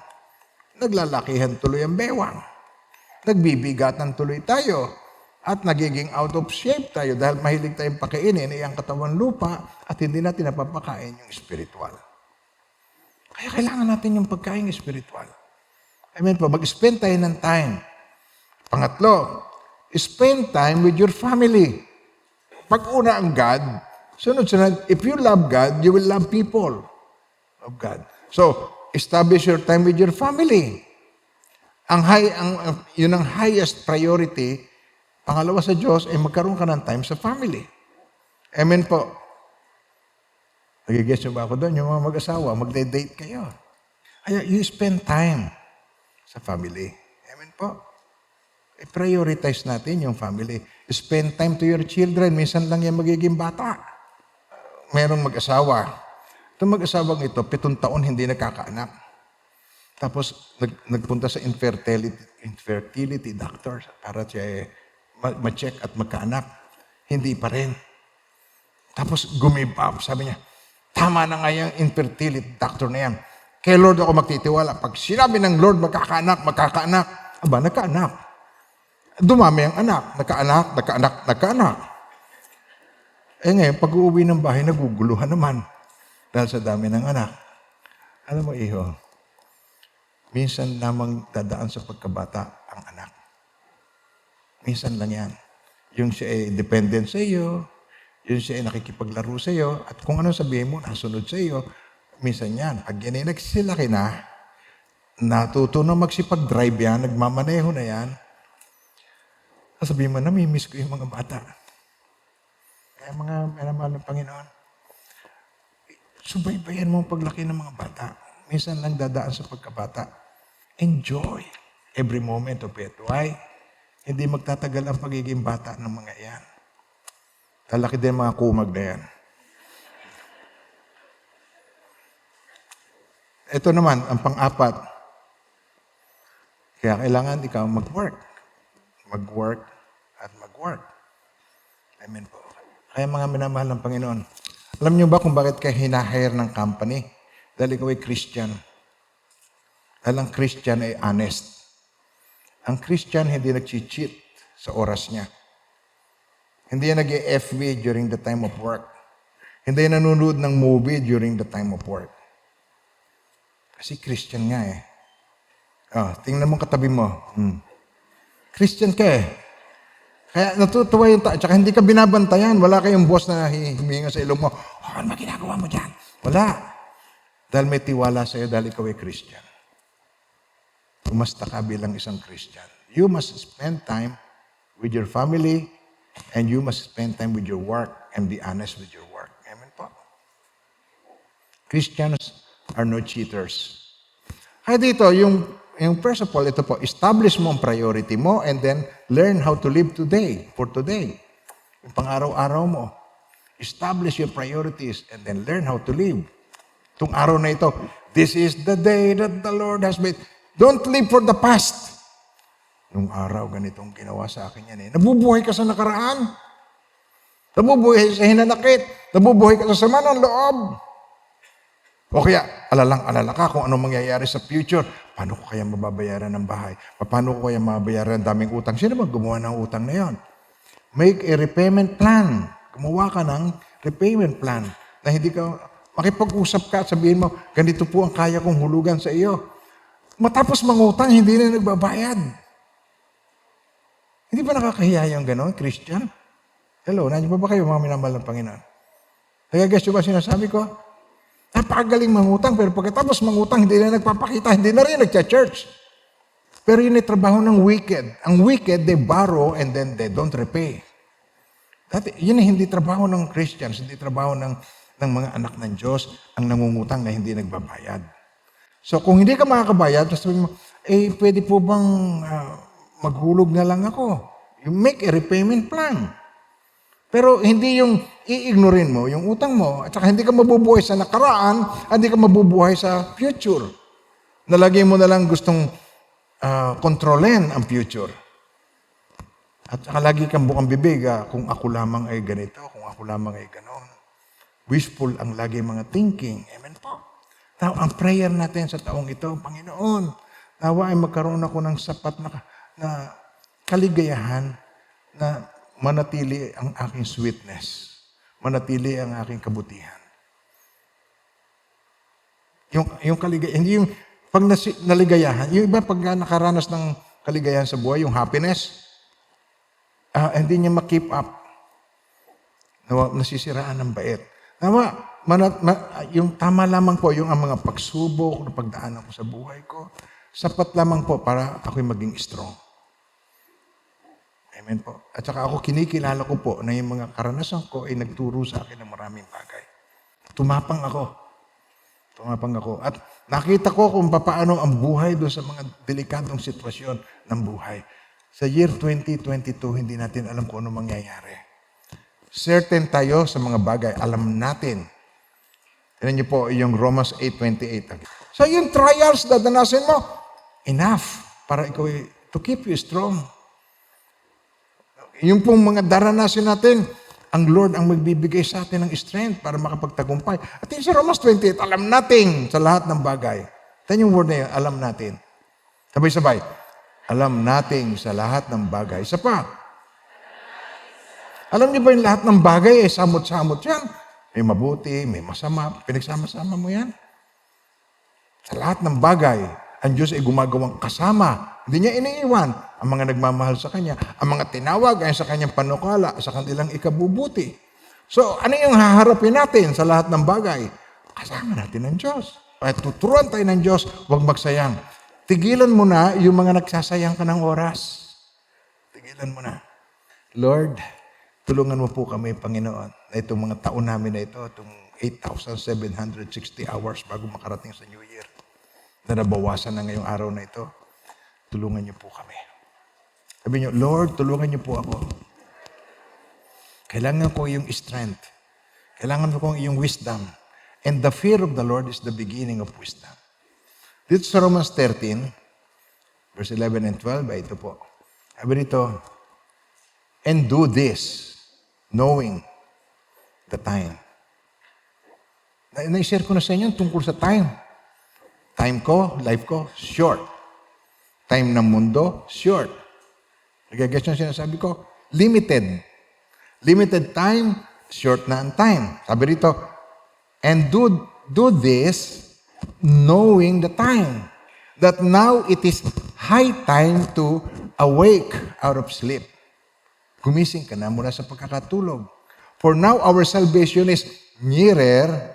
Naglalakihan tuloy ang bewang. Nagbibigatan tuloy tayo. At nagiging out of shape tayo dahil mahilig tayong pakainin ang katawan lupa at hindi natin napapakain yung spiritual. Kaya kailangan natin yung pagkain espiritual. Amen po, mag-spend tayo ng time. Pangatlo, spend time with your family. Pag una ang God, sunod-sunod, if you love God, you will love people of God. So, establish your time with your family. Yun ang highest priority. Pangalawa sa Diyos ay magkaroon ka ng time sa family. Amen po. Nagigets nyo ba ako doon? Yung mga mag-asawa, magde-date kayo. Kaya you spend time sa family. Amen po. I-prioritize natin yung family. Spend time to your children. Minsan lang yan magiging bata. Merong mag-asawa. Itong mag-asawang ito, 7 taon hindi nakakaanak. Tapos nagpunta sa infertility doctor para siya ma-check at magkaanak. Hindi pa rin. Tapos give up. Sabi niya, tama na nga yung infertility doctor na yan. Kay Lord ako magtitiwala. Pag sinabi ng Lord magkakaanak. Aba, nagkaanak. Dumami ang anak. Nagkaanak. Ngayon, pag-uwi ng bahay, naguguluhan naman. Dahil sa dami ng anak. Alam mo, iho, minsan lamang dadaan sa pagkabata ang anak. Minsan lang yan. Yung siya ay dependent sa iyo, yung siya ay nakikipaglaro sa iyo, at kung ano sabihin mo, nasunod sa iyo, minsan yan. Pag yan ay nagsilaki na, natuto na magsipag-drive yan, nagmamaneho na yan, sabihin mo, namimiss ko yung mga bata. Kaya mga minamahal ng Panginoon, subaybayan mo ang paglaki ng mga bata. Minsan lang dadaan sa pagkabata. Enjoy every moment of it. Why? Hindi magtatagal ang pagiging bata ng mga yan. Talaki din mga kumag na yan. Ito naman, ang pang-apat. Kaya kailangan ikaw mag-work. Mag-work at mag-work. Amen po. Kaya mga minamahal ng Panginoon, alam niyo ba kung bakit kayo hinahire ng company? Dahil ikaw ay Christian. Dahil ang Christian ay honest. Ang Christian hindi nag-cheat sa oras niya. Hindi yan nag-FB during the time of work. Hindi nanonood ng movie during the time of work. Kasi Christian nga eh. Tingnan mo katabi mo. Christian ka eh. Kaya natutuwa yung tsaka hindi ka binabantayan. Wala kayong boss na hihinga sa ilong mo. Ano ba ginagawa mo dyan? Wala. Dahil may tiwala sa'yo dahil ikaw ay Christian. Umasta ka bilang isang Christian. You must spend time with your family and you must spend time with your work and be honest with your work. Amen po. Christians are no cheaters. Kaya dito, yung first of all, ito po, establish mo ang priority mo and then learn how to live today, for today. Yung pang-araw-araw mo. Establish your priorities and then learn how to live. Itong araw na ito, this is the day that the Lord has made. Don't live for the past. Nung araw, ganitong ginawa sa akin yan eh. Nabubuhay ka sa nakaraan. Nabubuhay sa hinanakit. Nabubuhay ka sa sama ng loob. O kaya, alala ka kung anong mangyayari sa future. Paano ko kaya mababayaran ng bahay? Paano ko kaya mababayaran ng daming utang? Sino ba gumawa ng utang na yon? Make a repayment plan. Gumawa ka ng repayment plan na hindi ka, makipag-usap ka at sabihin mo, ganito po ang kaya kong hulugan sa iyo. Matapos mangutang, hindi na nagbabayad. Hindi ba nakakahiya yung gano'n, Christian? Hello, nandiyan ba kayo mga minamahal ng Panginoon? Nagagets nyo ba sinasabi ko? Napakagaling mangutang, pero pagkatapos mangutang, hindi na nagpapakita, hindi na rin nagcha-church. Pero yun ay trabaho ng wicked. Ang wicked, they borrow and then they don't repay. Yun ay hindi trabaho ng Christians, hindi trabaho ng mga anak ng Diyos, ang nangungutang na hindi nagbabayad. So kung hindi ka makakabayad, sabihin mo, pwede po bang maghulog na lang ako? You make a repayment plan. Pero hindi yung i-ignorin mo yung utang mo at saka hindi ka mabubuhay sa nakaraan, hindi ka mabubuhay sa future. Nalagay mo na lang gustong kontrolin ang future. At saka lagi kang bukang bibig, kung ako lamang ay ganito, kung ako lamang ay ganon. Wishful ang lagi mga thinking. Amen po. Now, ang prayer natin sa taong ito, Panginoon, nawa ay magkaroon ako ng sapat na kaligayahan na manatili ang aking sweetness. Manatili ang aking kabutihan. Yung kaligayahan, hindi yung pag naligayahan, yung iba pag nakaranas ng kaligayahan sa buhay, yung happiness, hindi niya ma-keep up. Nasisiraan ng bait. Yung tama lamang po, yung ang mga pagsubok na pagdaanan ko sa buhay ko, sapat lamang po para ako'y maging strong. Amen po. At saka ako kinikilala ko po na yung mga karanasan ko ay nagturo sa akin ng maraming bagay. Tumapang ako. At nakita ko kung paano ang buhay doon sa mga delikadong sitwasyon ng buhay. Sa year 2022, hindi natin alam kung ano mangyayari. Certain tayo sa mga bagay. Alam natin. Tignan niyo po yung Romans 8:28. So yung trials na danasin mo, enough para ikaw to keep you strong. Yung pong mga daranasin natin, ang Lord ang magbibigay sa atin ng strength para makapagtagumpay. At yung sa Romans 28, alam natin sa lahat ng bagay. Tignan yung word na yun, alam natin. Sabay-sabay. Alam natin sa lahat ng bagay. Isa pa. Alam niyo ba yung lahat ng bagay, samot-samot yan. May mabuti, may masama. Pinagsama-sama mo yan. Sa lahat ng bagay, ang Diyos ay gumagawang kasama. Hindi niya iniiwan ang mga nagmamahal sa Kanya. Ang mga tinawag ay sa Kanyang panukala, sa kanilang ikabubuti. So, ano yung haharapin natin sa lahat ng bagay? Kasama natin ang Diyos. At tuturuan tayo ng Diyos, huwag magsayang. Tigilan mo na yung mga nagsasayang ka ng oras. Tigilan mo na. Lord, tulungan mo po kami, Panginoon, na itong mga taon namin na ito, itong 8,760 hours bago makarating sa New Year, na nabawasan na ngayong araw na ito, tulungan niyo po kami. Sabi niyo, Lord, tulungan niyo po ako. Kailangan ko yung strength. Kailangan ko yung wisdom. And the fear of the Lord is the beginning of wisdom. Dito sa Romans 13, verse 11 and 12, ay ito po. Sabi nito, and do this, knowing the time. Na-share ko na sa inyo tungkol sa time. Time ko, life ko, short. Time ng mundo, short. Nagagets nyo sinasabi ko? Limited. Limited time, short na ang time. Sabi rito, and do this knowing the time, that now it is high time to awake out of sleep. Gumising ka na mula sa pagkakatulog. For now, our salvation is nearer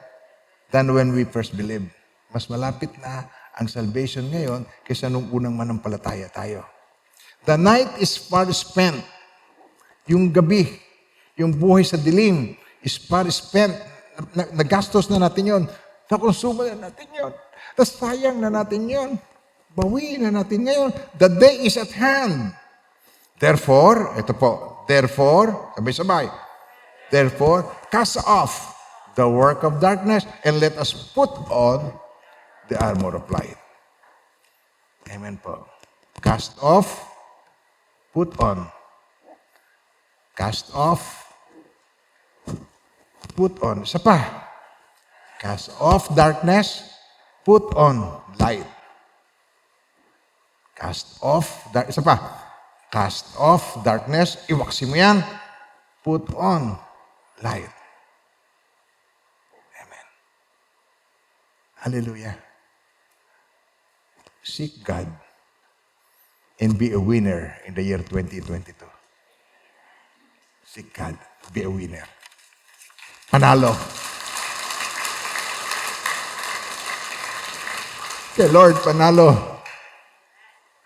than when we first believed. Mas malapit na ang salvation ngayon kaysa nung unang manampalataya tayo. The night is far spent. Yung gabi, yung buhay sa dilim is far spent. Nagastos na natin yun. Nakonsumo na natin yun. Nasayang na natin yun. Bawi na natin ngayon. The day is at hand. Therefore, ito po, therefore, sabay-sabay, therefore, cast off the work of darkness and let us put on the armor of light. Amen po. Cast off, put on. Cast off, put on. Isa pa. Cast off darkness, put on light. Cast off, isa pa. Cast off darkness, iwaksi mo yan. Put on light. Amen. Hallelujah. Seek God and be a winner in the year 2022. Seek God, be a winner. Panalo. Okay, Lord, panalo.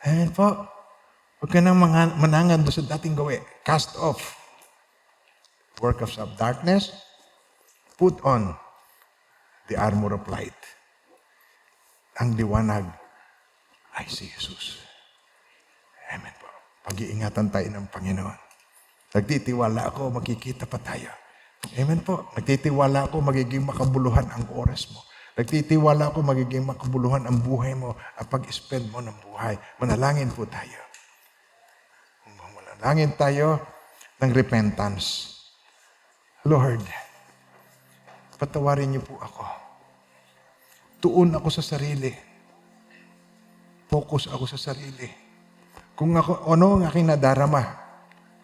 Amen po. Huwag ka nang manangan doon sa dating gawi. Cast off work of darkness. Put on the armor of light. Ang liwanag ay si Jesus. Amen po. Pag-iingatan tayo ng Panginoon. Nagtitiwala ako, makikita pa tayo. Amen po. Nagtitiwala ako, magiging makabuluhan ang oras mo. Nagtitiwala ako, magiging makabuluhan ang buhay mo at pag-spend mo ng buhay. Manalangin po tayo. Manalangin tayo ng repentance. Lord, patawarin niyo po ako. Tuon ako sa sarili. Focus ako sa sarili. Kung ano ang aking nadarama,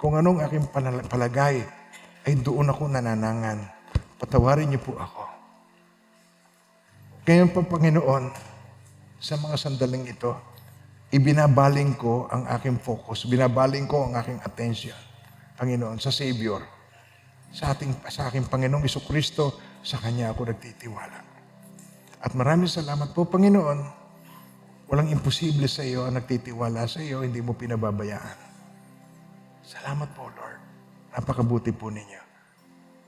kung anong aking palagay, ay doon ako nananangan. Patawarin niyo po ako. Ngayon pa, Panginoon, sa mga sandaling ito, ibinabaling ko ang aking focus, binabaling ko ang aking attention, Panginoon, sa Savior, sa aking Panginoong Jesucristo, sa Kanya ako nagtitiwala. At maraming salamat po, Panginoon, walang imposible sa iyo ang nagtitiwala sa iyo, hindi mo pinababayaan. Salamat po, Lord. Napakabuti po ninyo.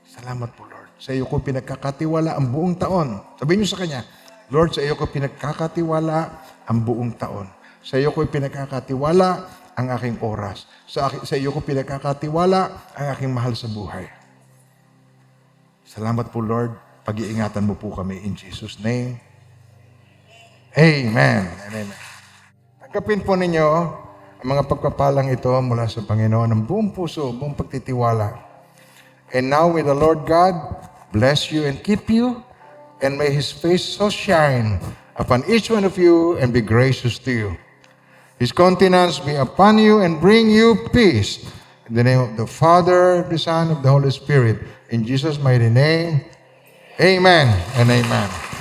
Salamat po, Lord. Sa iyo ko pinagkakatiwala ang buong taon. Sabihin niyo sa Kanya, Lord, sa iyo ko pinagkakatiwala ang buong taon. Sa iyo ko pinagkakatiwala ang aking oras. Sa iyo ko pinagkakatiwala ang aking mahal sa buhay. Salamat po, Lord. Pag-iingatan mo po kami in Jesus' name. Amen. Amen. Tanggapin po ninyo ang mga pagpapalang ito mula sa Panginoon ng buong puso, buong pagtitiwala. And now may the Lord God bless you and keep you, and may His face so shine upon each one of you and be gracious to you. His countenance be upon you and bring you peace. In the name of the Father, the Son, of the Holy Spirit. In Jesus' mighty name, amen and amen.